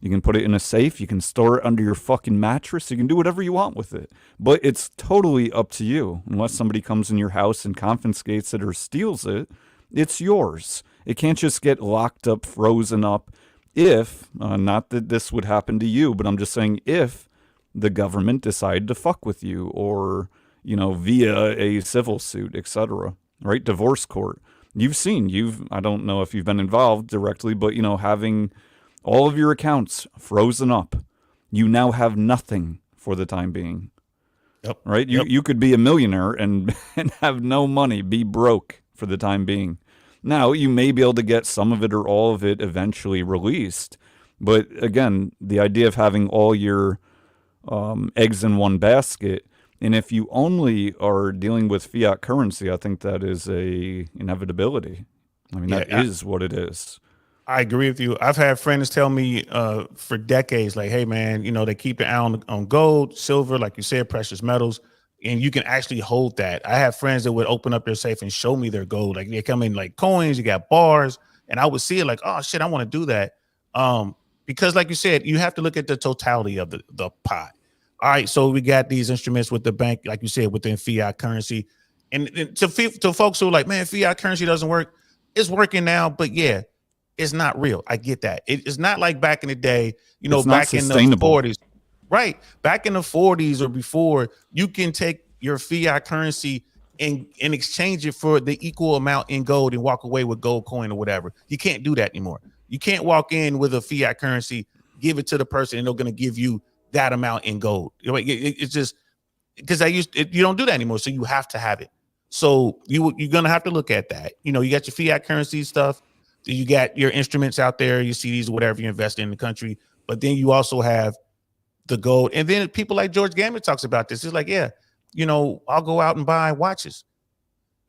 You can put it in a safe. You can store it under your fucking mattress. You can do whatever you want with it. But it's totally up to you. Unless somebody comes in your house and confiscates it or steals it, it's yours. It can't just get locked up, frozen up. If, not that this would happen to you, but I'm just saying if the government decided to fuck with you or, via a civil suit, etc., right? Divorce court. I don't know if you've been involved directly, but, having all of your accounts frozen up, you now have nothing for the time being. Yep. Right? You could be a millionaire and have no money, be broke for the time being. Now, you may be able to get some of it or all of it eventually released. But again, the idea of having all your eggs in one basket, and if you only are dealing with fiat currency, I think that is a inevitability. I mean, that is what it is. I agree with you. I've had friends tell me for decades, like, hey, man, they keep an eye on gold, silver, like you said, precious metals, and you can actually hold that. I have friends that would open up their safe and show me their gold. Like they come in like coins, you got bars, and I would see it like, oh shit, I want to do that. Because like you said, you have to look at the totality of the pot. All right, so we got these instruments with the bank, like you said, within fiat currency. And to folks who are like, man, fiat currency doesn't work. It's working now, but yeah, it's not real. I get that. It's not like back in the day, you know, back in the 40s. Right. Back in the 40s or before, you can take your fiat currency and exchange it for the equal amount in gold and walk away with gold coin or whatever. You can't do that anymore. You can't walk in with a fiat currency, give it to the person, and they're going to give you that amount in gold. It's just because you don't do that anymore. So you have to have it. So you're going to have to look at that. You know, you got your fiat currency stuff. You got your instruments out there, your CDs or whatever you invest in the country. But then you also have the gold. And then people like George Gammon talks about this. It's like, yeah, you know, I'll go out and buy watches.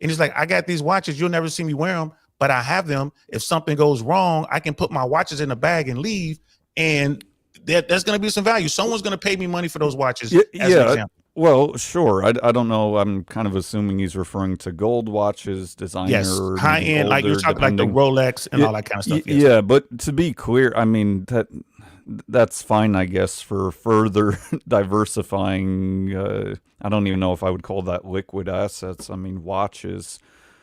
And it's like, I got these watches. You'll never see me wear them, but I have them. If something goes wrong, I can put my watches in a bag and leave. And there's going to be some value. Someone's going to pay me money for those watches. As an example. Well, sure. I don't know. I'm kind of assuming he's referring to gold watches, designer, yes, high end, like you're talking like the Rolex and all that kind of stuff. Yes. Yeah, but to be clear, I mean that's fine, I guess, for further diversifying. I don't even know if I would call that liquid assets. I mean, watches.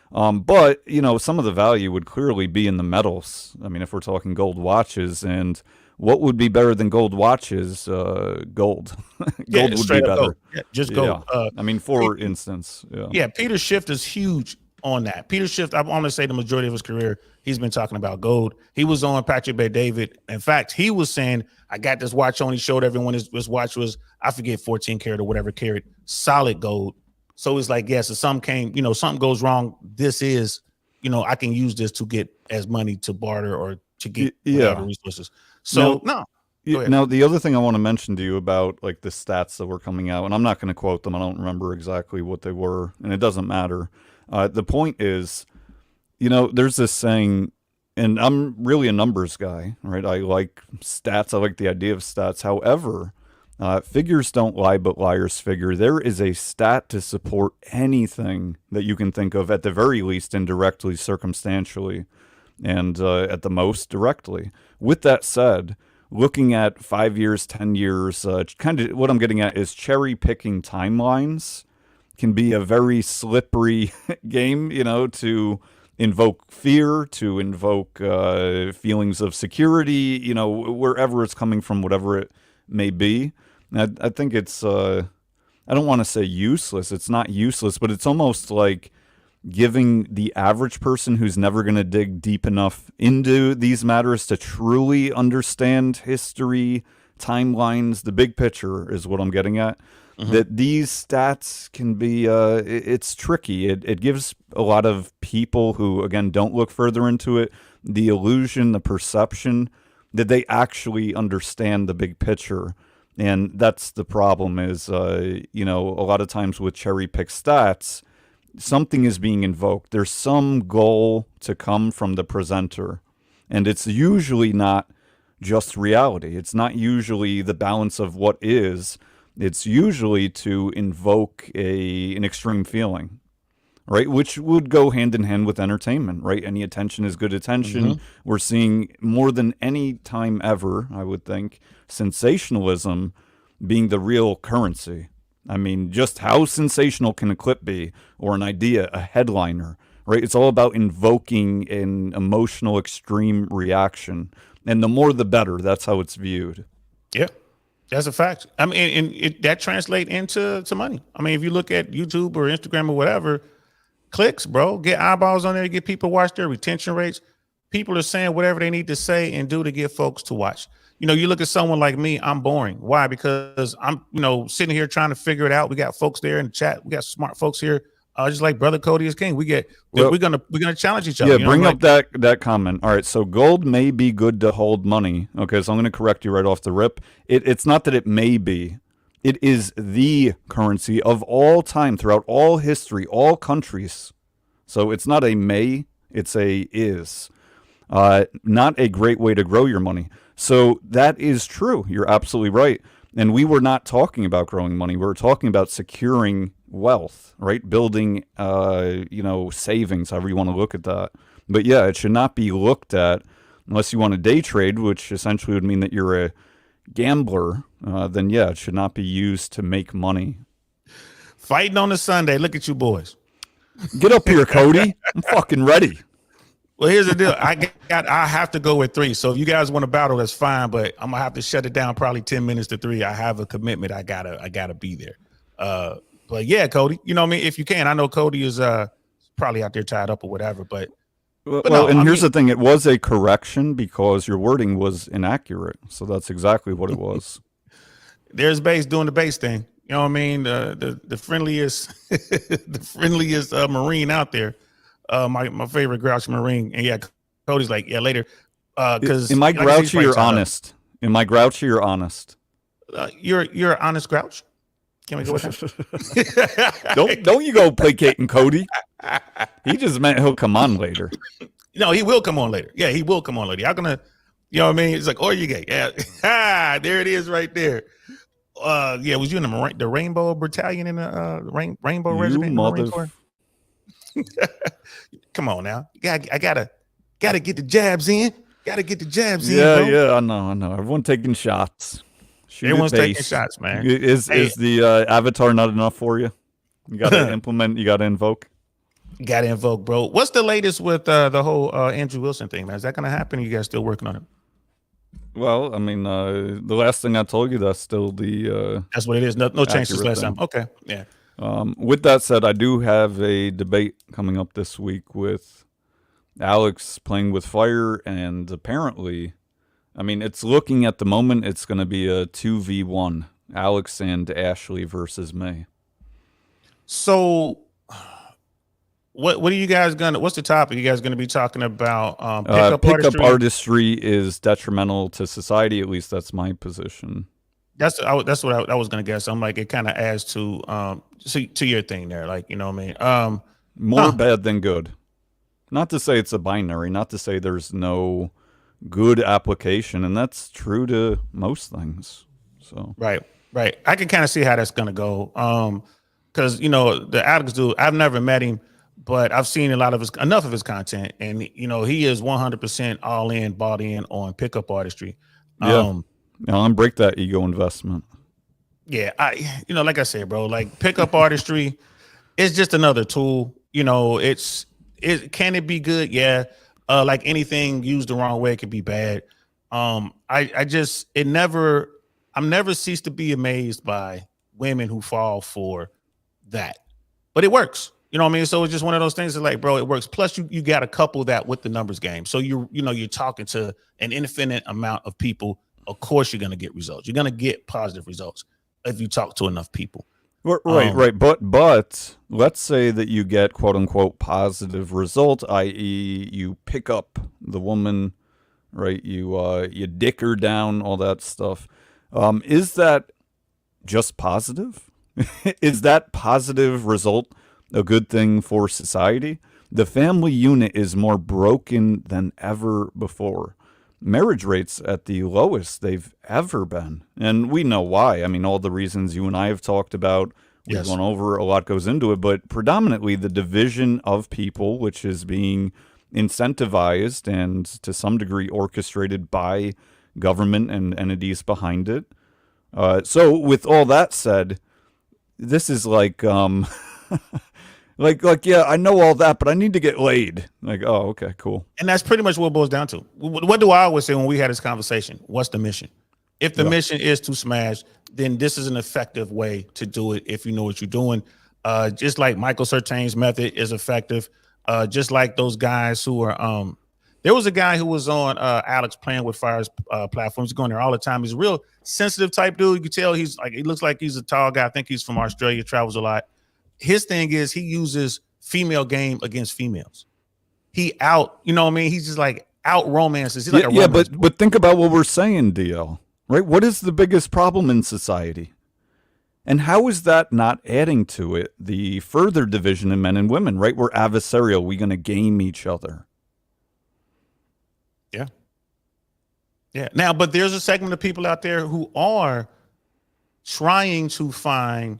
But you know, some of the value would clearly be in the metals. I mean, if we're talking gold watches, and what would be better than gold watches? Gold. Gold would be better. Yeah, just gold. Yeah. I mean, for instance. Yeah, Peter Schiff is huge on that. Peter Schiff, I want to say the majority of his career, he's been talking about gold. He was on Patrick Bet-David. In fact, he was saying, I got this watch on. He showed everyone his watch was, I forget, 14 karat or whatever karat, solid gold. So it's like, yes, if something goes wrong, this is, you know, I can use this to get as money to barter or to get whatever resources. So now the other thing I want to mention to you about like the stats that were coming out, and I'm not going to quote them. I don't remember exactly what they were, and it doesn't matter. The point is, you know, there's this saying, and I'm really a numbers guy, right? I like stats. I like the idea of stats. However, figures don't lie, but liars figure. There is a stat to support anything that you can think of, at the very least, indirectly, circumstantially, and at the most, directly. With that said, looking at 5 years, 10 years, kind of what I'm getting at is cherry picking timelines can be a very slippery game, you know, to invoke fear, to invoke feelings of security, you know, wherever it's coming from, whatever it may be. I think it's, I don't want to say useless. It's not useless, but it's almost like giving the average person who's never going to dig deep enough into these matters to truly understand history, timelines, the big picture is what I'm getting at. That these stats can be, it's tricky. It gives a lot of people who, again, don't look further into it, the illusion, the perception that they actually understand the big picture. And that's the problem is, you know, a lot of times with cherry pick stats, something is being invoked. There's some goal to come from the presenter. And it's usually not just reality. It's not usually the balance of what is. It's usually to invoke an extreme feeling, right? Which would go hand in hand with entertainment, right? Any attention is good attention. We're seeing more than any time ever, I would think, sensationalism being the real currency. I mean, just how sensational can a clip be, or an idea, a headliner, right? It's all about invoking an emotional extreme reaction. And the more the better. That's how it's viewed. Yeah. That's a fact. I mean, and that translates into money. I mean, if you look at YouTube or Instagram or whatever, clicks, bro, get eyeballs on there, get people to watch their retention rates. People are saying whatever they need to say and do to get folks to watch. You know, you look at someone like me, I'm boring. Why? Because I'm, you know, sitting here trying to figure it out. We got folks there in the chat. We got smart folks here. Just like Brother Cody is king. We're gonna challenge each other. Yeah, bring up that comment. All right, so gold may be good to hold money. Okay, so I'm going to correct you right off the rip. It's not that it may be. It is the currency of all time, throughout all history, all countries. So it's not a may, it's a is. Not a great way to grow your money. So that is true. You're absolutely right. And we were not talking about growing money. We were talking about securing wealth, right? Building, you know, savings, however you want to look at that. But yeah, it should not be looked at unless you want to day trade, which essentially would mean that you're a gambler. Then yeah, it should not be used to make money. Fighting on a Sunday. Look at you boys. Get up here, Cody. I'm fucking ready. Well, here's the deal. I have to go with 3. So if you guys want to battle, that's fine. But I'm gonna have to shut it down probably 10 minutes to 3. I have a commitment. I gotta be there. But yeah, Cody. You know what I mean? If you can, I know Cody is probably out there tied up or whatever. But well, and here's the thing: it was a correction because your wording was inaccurate. So that's exactly what it was. There's Base doing the base thing. You know what I mean? The friendliest, the friendliest Marine out there. My favorite grouchy Marine. And yeah, Cody's like, yeah, later. Because am I grouchy or honest? Am I grouchy or honest? You're an honest grouch. Can we go with that? don't you go placating Cody. He just meant he'll come on later. No, he will come on later. Yeah, he will come on later. How gonna, you know what I mean? It's like, oh, you gay. Yeah, there it is right there. Yeah, was you in the Rainbow Battalion in the Rainbow Regiment? Come on now. I gotta get the jabs in. Gotta get the jabs in. Yeah, bro. yeah, I know. Everyone taking shots. Everyone's taking shots, man. Is the avatar not enough for you? You gotta implement. You gotta invoke. Gotta invoke, bro. What's the latest with the whole Andrew Wilson thing, man? Is that gonna happen? Or you guys still working on it? Well, I mean, the last thing I told you, that's still the that's what it is. No change since last time. Okay, yeah. With that said, I do have a debate coming up this week with Alex playing with fire, and apparently, I mean, it's looking at the moment it's going to be a 2v1, Alex and Ashley versus May. So, what are you guys what's the topic? You guys going to be talking about pickup artistry is detrimental to society. At least that's my position. That's what I was going to guess. I'm like, it kind of adds to your thing there. Like, you know what I mean? More bad than good. Not to say it's a binary, not to say there's no good application, and that's true to most things. So right. I can kind of see how that's going to go. Because the Alex dude, I've never met him, but I've seen enough of his content, and he is 100% all in, bought in on pickup artistry. Yeah. I'm break that ego investment. Yeah, like I said, bro, like pickup artistry is just another tool. Can it be good? Yeah. Like anything used the wrong way, it could be bad. I'm never ceased to be amazed by women who fall for that, but it works. You know what I mean? So it's just one of those things that, like, bro, it works. Plus, you got to couple that with the numbers game. So you're talking to an infinite amount of people. Of course, you're going to get results. You're going to get positive results if you talk to enough people. Right. But let's say that you get quote unquote positive result, i.e., you pick up the woman, right? You dick her down, all that stuff. Is that just positive? Is that positive result a good thing for society? The family unit is more broken than ever before. Marriage rates at the lowest they've ever been. And we know why. I mean, all the reasons you and I have talked about, we've gone over, a lot goes into it, but predominantly the division of people, which is being incentivized and to some degree orchestrated by government and entities behind it. So with all that said, this is like, like, yeah, I know all that, but I need to get laid. Like, oh, okay, cool. And that's pretty much what it boils down to. What do I always say when we had this conversation? What's the mission? If the mission is to smash, then this is an effective way to do it if you know what you're doing. Just like Michael Sertain's method is effective. Just like those guys who are, there was a guy who was on Alex Playing with Fire's platforms. He's going there all the time. He's a real sensitive type dude. You can tell he looks like he's a tall guy. I think he's from Australia, travels a lot. His thing is he uses female game against females. You know what I mean? He's just like out romances. He's like a romance boy. But think about what we're saying, DL, right? What is the biggest problem in society? And how is that not adding to it the further division in men and women, right? We're adversarial. We're going to game each other. Yeah. Yeah. Now, but there's a segment of people out there who are trying to find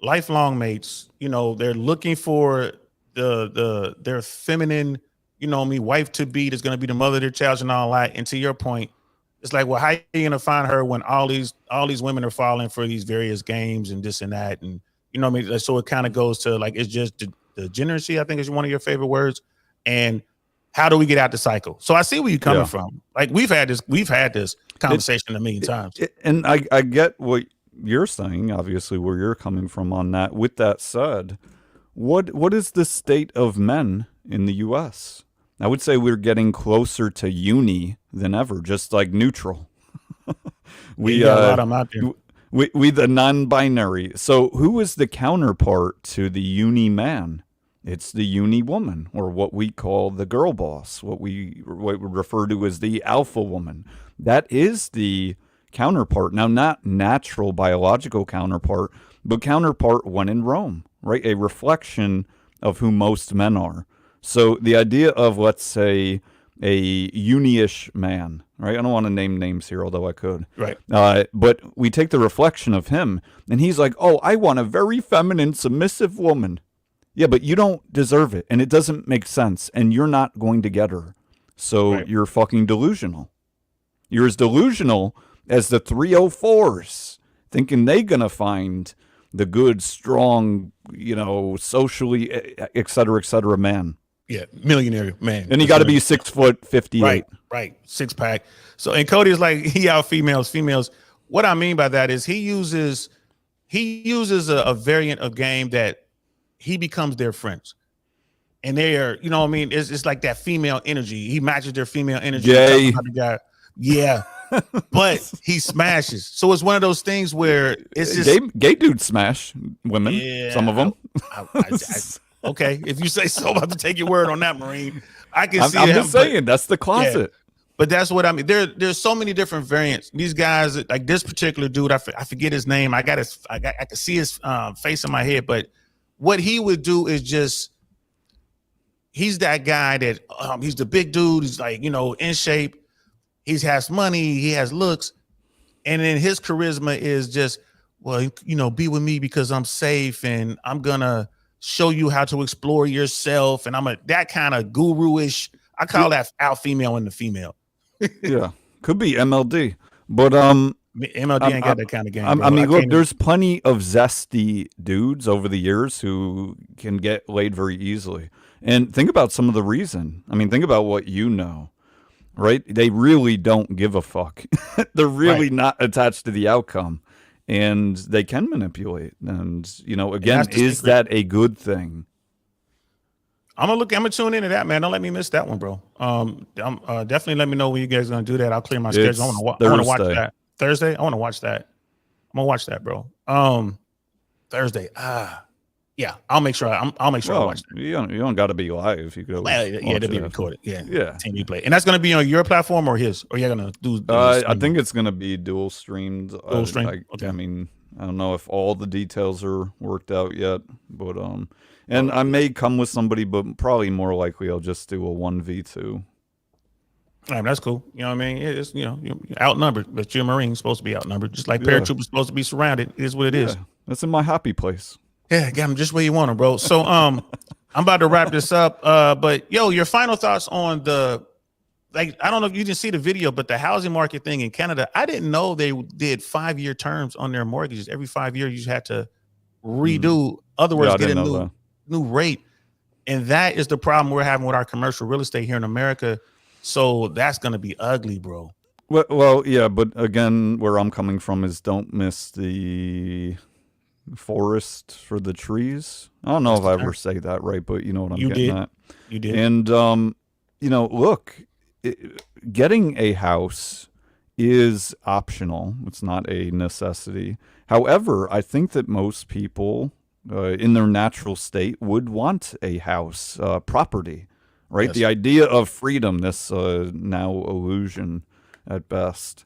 lifelong mates. They're looking for their feminine, you know me, wife to be that's going to be the mother of their child and all that. And to your point, it's like, well, how are you going to find her when all these women are falling for these various games and this and that? And, you know what I mean? So it kind of goes to like, it's just the degeneracy, I think is one of your favorite words. And how do we get out the cycle? So I see where you're coming from. Like we've had this conversation a million times. And I get what you're saying, obviously, where you're coming from on that. With that said, what is the state of men in the U.S.? I would say we're getting closer to uni than ever, just like neutral. We got a lot of them out there. We the non-binary. So who is the counterpart to the uni man? It's the uni woman, or what we call the girl boss, what we refer to as the alpha woman. That is the counterpart. Now, not natural biological counterpart, but counterpart when in Rome, right? A reflection of who most men are. So the idea of, let's say, a uni-ish man, right? I don't want to name names here, although I could. Right. But we take the reflection of him, and he's like, oh, I want a very feminine, submissive woman. Yeah, but you don't deserve it, and it doesn't make sense, and you're not going to get her. So you're fucking delusional. You're as delusional as the 304s, thinking they're going to find the good, strong, you know, socially, et cetera, man. Yeah, millionaire man. And you got to be 6'58". Right. 6-pack. So, and Cody is like, he out females. What I mean by that is he uses a variant of game that he becomes their friends. And they are, you know what I mean? It's like that female energy. He matches their female energy. Gay. Yeah. But he smashes. So it's one of those things where it's just gay dudes smash women. Yeah, some of them. Okay, if you say so, I'm about to take your word on that, Marine. I can see. I'm just saying that's the closet. Yeah, but that's what I mean. There's so many different variants. These guys, like this particular dude, I forget his name. I can see his face in my head. But what he would do is just, he's that guy that he's the big dude. He's like, you know, in shape. He has money. He has looks, and then his charisma is just, well, you know, be with me because I'm safe and I'm gonna show you how to explore yourself. And that kind of guru-ish. I call that out female in the female. Yeah, could be MLD, but MLD ain't got that kind of game. I mean, look, there's plenty of zesty dudes over the years who can get laid very easily. And think about some of the reason. I mean, think about what you know, right? They really don't give a fuck. They're really not attached to the outcome. And they can manipulate. And, you know, again, is that a good thing? I'm gonna tune into that, man. Don't let me miss that one, bro. Definitely let me know when you guys are gonna do that. I'll clear my schedule. I want to watch that Thursday. I want to watch that. I'm gonna watch that, bro. Thursday. Yeah, I'll make sure. I'll make sure I watch that. You don't got to be live. You go. Yeah, it'll be recorded. Yeah. Team replay, and that's gonna be on your platform or his, or you're gonna do. I think it's gonna be dual streamed. Dual stream. Okay. I mean, I don't know if all the details are worked out yet, but and I may come with somebody, but probably more likely I'll just do a 1v2. All right, that's cool. You know what I mean? It's, you know, you're outnumbered, but you're a Marine, supposed to be outnumbered, just like paratroopers supposed to be surrounded. It is what it is. That's in my happy place. Yeah, got them just where you want them, bro. So I'm about to wrap this up. But yo, your final thoughts on the, like, I don't know if you didn't see the video, but the housing market thing in Canada, I didn't know they did 5-year terms on their mortgages. Every 5 years you had to redo, other words, get a new rate. And that is the problem we're having with our commercial real estate here in America. So that's gonna be ugly, bro. Well, yeah, but again, where I'm coming from is don't miss the forest for the trees. I don't know if I ever say that right, but you know what I'm getting at. You did. And you know, look, getting a house is optional. It's not a necessity. However, I think that most people in their natural state would want a house, property, right? Yes. The idea of freedom, this now illusion at best.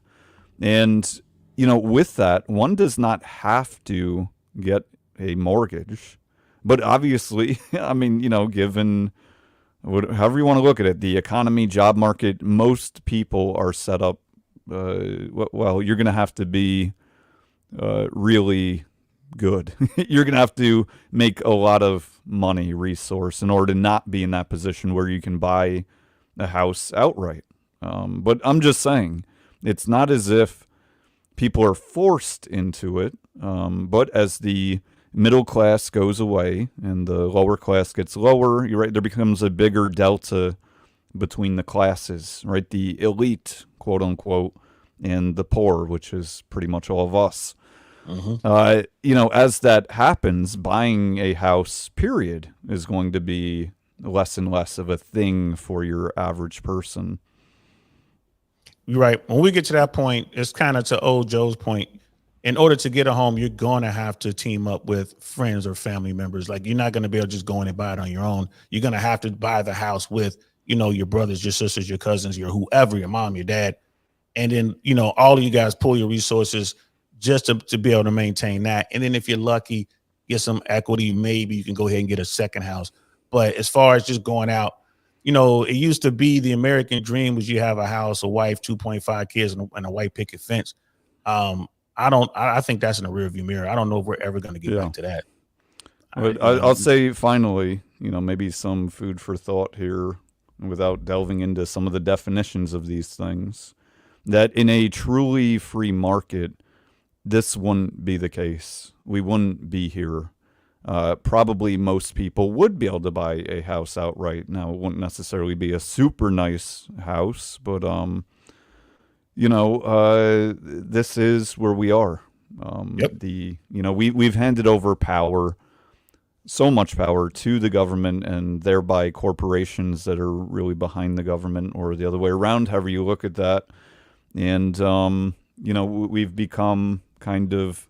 And, you know, with that, one does not have to get a mortgage. But obviously, I mean, you know, given however you want to look at it, the economy, job market, most people are set up, well, you're going to have to be really good. You're going to have to make a lot of money resource in order to not be in that position where you can buy a house outright. But I'm just saying, it's not as if people are forced into it, but as the middle class goes away and the lower class gets lower, you're right, there becomes a bigger delta between the classes, right? The elite, quote unquote, and the poor, which is pretty much all of us. You know, as that happens, buying a house, period, is going to be less and less of a thing for your average person. You're right. When we get to that point, it's kind of to old Joe's point. In order to get a home, you're going to have to team up with friends or family members. Like, you're not going to be able to just go in and buy it on your own. You're going to have to buy the house with, you know, your brothers, your sisters, your cousins, your whoever, your mom, your dad. And then, you know, all of you guys pull your resources just to be able to maintain that. And then if you're lucky, get some equity, maybe you can go ahead and get a second house. But as far as just going out, you know, it used to be the American dream was you have a house, a wife, 2.5 kids, and a white picket fence. I think that's in the rearview mirror. I don't know if we're ever going to get back to that. But I'll say finally, you know, maybe some food for thought here without delving into some of the definitions of these things, that in a truly free market, this wouldn't be the case. We wouldn't be here. Probably most people would be able to buy a house outright. Now, it wouldn't necessarily be a super nice house, but, you know, this is where we are. You know, we've handed over power, so much power, to the government, and thereby corporations that are really behind the government, or the other way around, however you look at that. And, you know, we've become kind of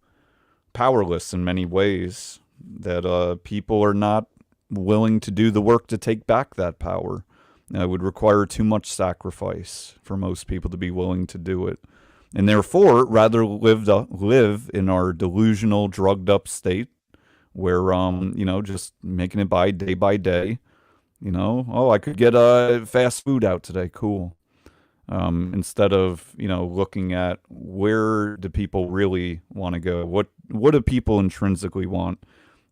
powerless in many ways, that people are not willing to do the work to take back that power. It would require too much sacrifice for most people to be willing to do it. And therefore, rather live in our delusional, drugged up state where, you know, just making it by day, you know, oh, I could get fast food out today. Cool. Instead of, you know, looking at where do people really want to go? What do people intrinsically want?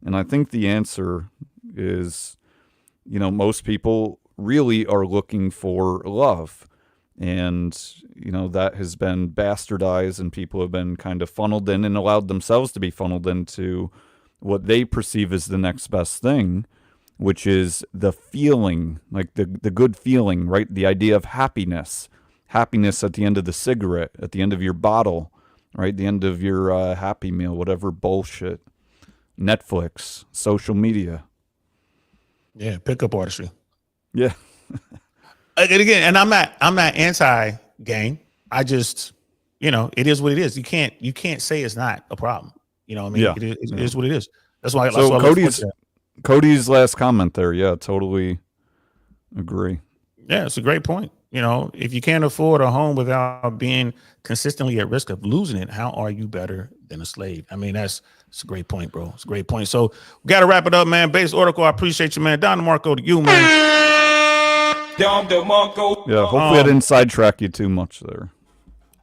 And I think the answer is, you know, most people really are looking for love. And, you know, that has been bastardized, and people have been kind of funneled in and allowed themselves to be funneled into what they perceive as the next best thing, which is the feeling, like the good feeling, right? The idea of happiness. Happiness at the end of the cigarette, at the end of your bottle, right? The end of your Happy Meal, whatever bullshit. Netflix, social media. Yeah, pickup artistry. Yeah. And again, and I'm not anti-gang. I just, you know, it is what it is. You can't say it's not a problem. You know what I mean? Yeah. It is what it is. That's why. So Cody's last comment there. Yeah, totally agree. Yeah, it's a great point. You know, if you can't afford a home without being consistently at risk of losing it, how are you better than a slave? I mean, it's a great point, bro. It's a great point. So we got to wrap it up, man. Base Oracle, I appreciate you, man. Don DeMarco, to you, man. Don DeMarco. Yeah, hopefully I didn't sidetrack you too much there.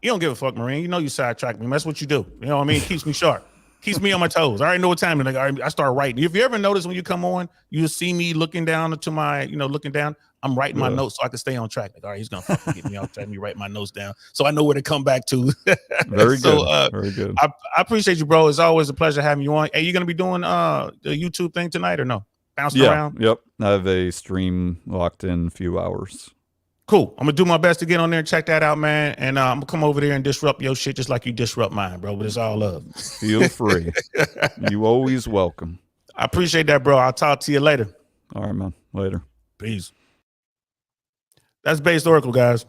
You don't give a fuck, Marine. You know you sidetrack me. That's what you do. You know what I mean? It keeps me sharp. Keeps me on my toes. I already know what time it is. Like, I start writing. If you ever notice when you come on, you see me looking down to my, you know, looking down. I'm writing my notes so I can stay on track. Like, all right, he's gonna fucking get me off track. Me write my notes down so I know where to come back to. Very good. Very good. I appreciate you, bro. It's always a pleasure having you on. Hey, you gonna be doing the YouTube thing tonight or no? Bouncing around? Yep. I have a stream locked in a few hours. Cool. I'm gonna do my best to get on there and check that out, man. And I'm gonna come over there and disrupt your shit just like you disrupt mine, bro. But it's all love. Feel free. You always welcome. I appreciate that, bro. I'll talk to you later. All right, man. Later. Peace. That's Base Oracle, guys.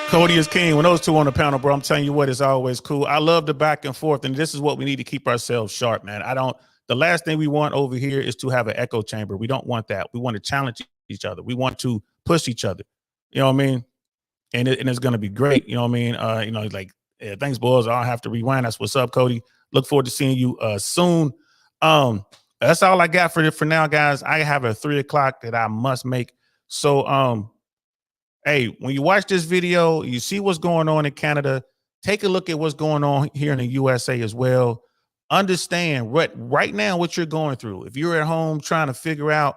Cody is king. When those two on the panel, bro, I'm telling you what, it's always cool. I love the back and forth, and this is what we need to keep ourselves sharp, man. The last thing we want over here is to have an echo chamber. We don't want that. We want to challenge each other. We want to push each other. You know what I mean? And it's going to be great. You know what I mean? You know, like, thanks, boys. I'll have to rewind. That's what's up, Cody. Look forward to seeing you soon. That's all I got for now, guys. I have a 3 o'clock that I must make. So, hey, when you watch this video, you see what's going on in Canada. take a look at what's going on here in the USA as well. Understand right now what you're going through. If you're at home trying to figure out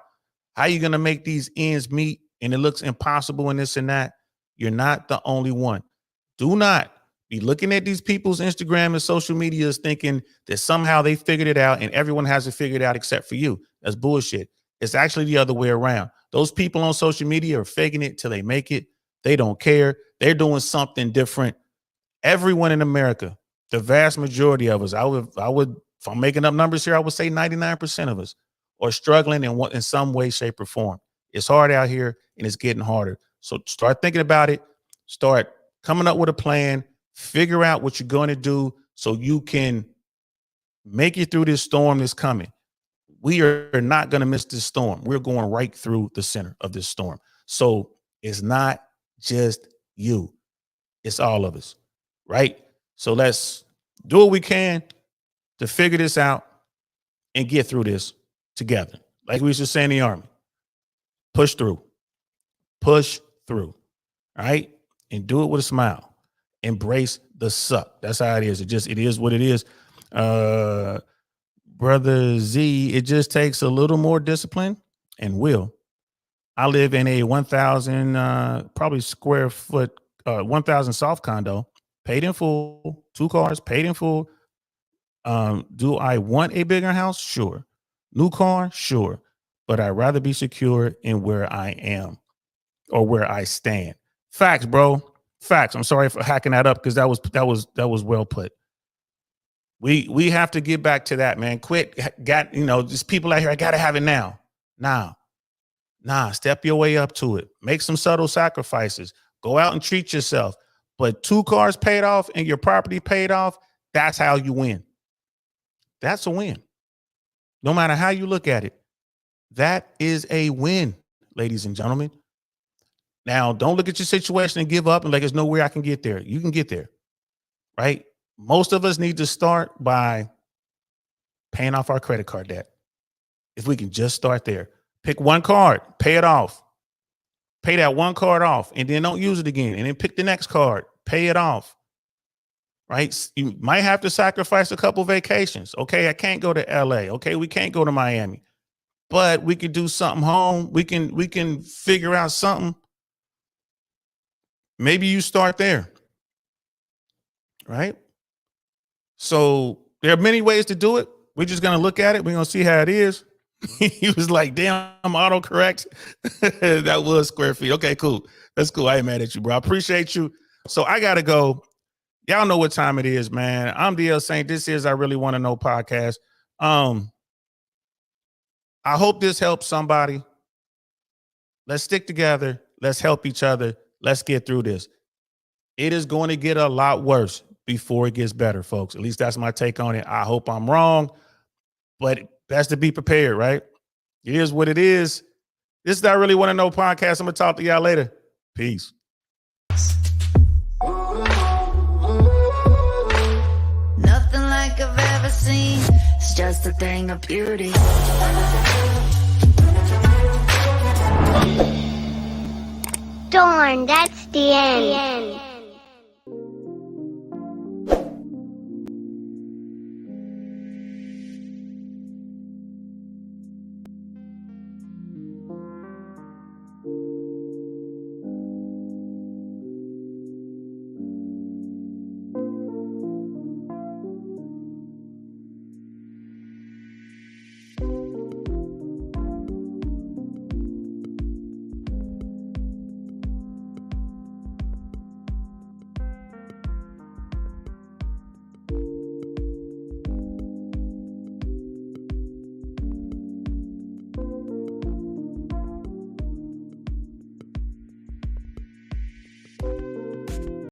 how you're going to make these ends meet and it looks impossible and this and that, you're not the only one. Do not be looking at these people's Instagram and social medias thinking that somehow they figured it out and everyone has it figured out except for you. That's bullshit. It's actually the other way around. Those people on social media are faking it till they make it. They don't care. They're doing something different. Everyone in America, the vast majority of us, I would, if I'm making up numbers here, I would say 99% of us are struggling in some way, shape, or form. It's hard out here and it's getting harder. So start thinking about it. Start coming up with a plan. Figure out what you're going to do so you can make it through this storm that's coming. We are not going to miss this storm. We're going right through the center of this storm. So it's not just you. It's all of us, right? So let's do what we can to figure this out and get through this together. Like we used to say in the Army, push through, all right? And do it with a smile. Embrace the suck. That's how it is. It is what it is. Brother Z, it just takes a little more discipline and will. I live in a 1,000 probably square foot 1,000 soft condo, paid in full, 2 cars, paid in full. Do I want a bigger house? Sure. New car? Sure. But I'd rather be secure in where I am or where I stand. Facts, bro. Facts. I'm sorry for hacking that up because that was well put. We have to get back to that, man. Quit. Just people out here, I gotta have it now. Nah, step your way up to it. Make some subtle sacrifices. Go out and treat yourself. But 2 cars paid off and your property paid off, that's how you win. That's a win. No matter how you look at it. That is a win, ladies and gentlemen. Now, don't look at your situation and give up and like, there's no way I can get there. You can get there, right? Most of us need to start by paying off our credit card debt. If we can just start there. Pick 1 card, pay it off. Pay that 1 card off and then don't use it again. And then pick the next card, pay it off, right? You might have to sacrifice a couple vacations. Okay, I can't go to LA. Okay, we can't go to Miami. But we could do something home. We can figure out something. Maybe you start there, right? So there are many ways to do it. We're just going to look at it. We're going to see how it is. He was like, damn, autocorrect. That was square feet. Okay, cool. That's cool. I ain't mad at you, bro. I appreciate you. So I got to go. Y'all know what time it is, man. I'm DL Saint. This is I Really Want to Know podcast. I hope this helps somebody. Let's stick together. Let's help each other. Let's get through this. It is going to get a lot worse before it gets better, folks. At least that's my take on it. I hope I'm wrong, but best to be prepared, right? It is what it is. This is I Really Want to Know podcast. I'm going to talk to y'all later. Peace. Nothing like I've ever seen. It's just a thing of beauty. Darn, that's the end.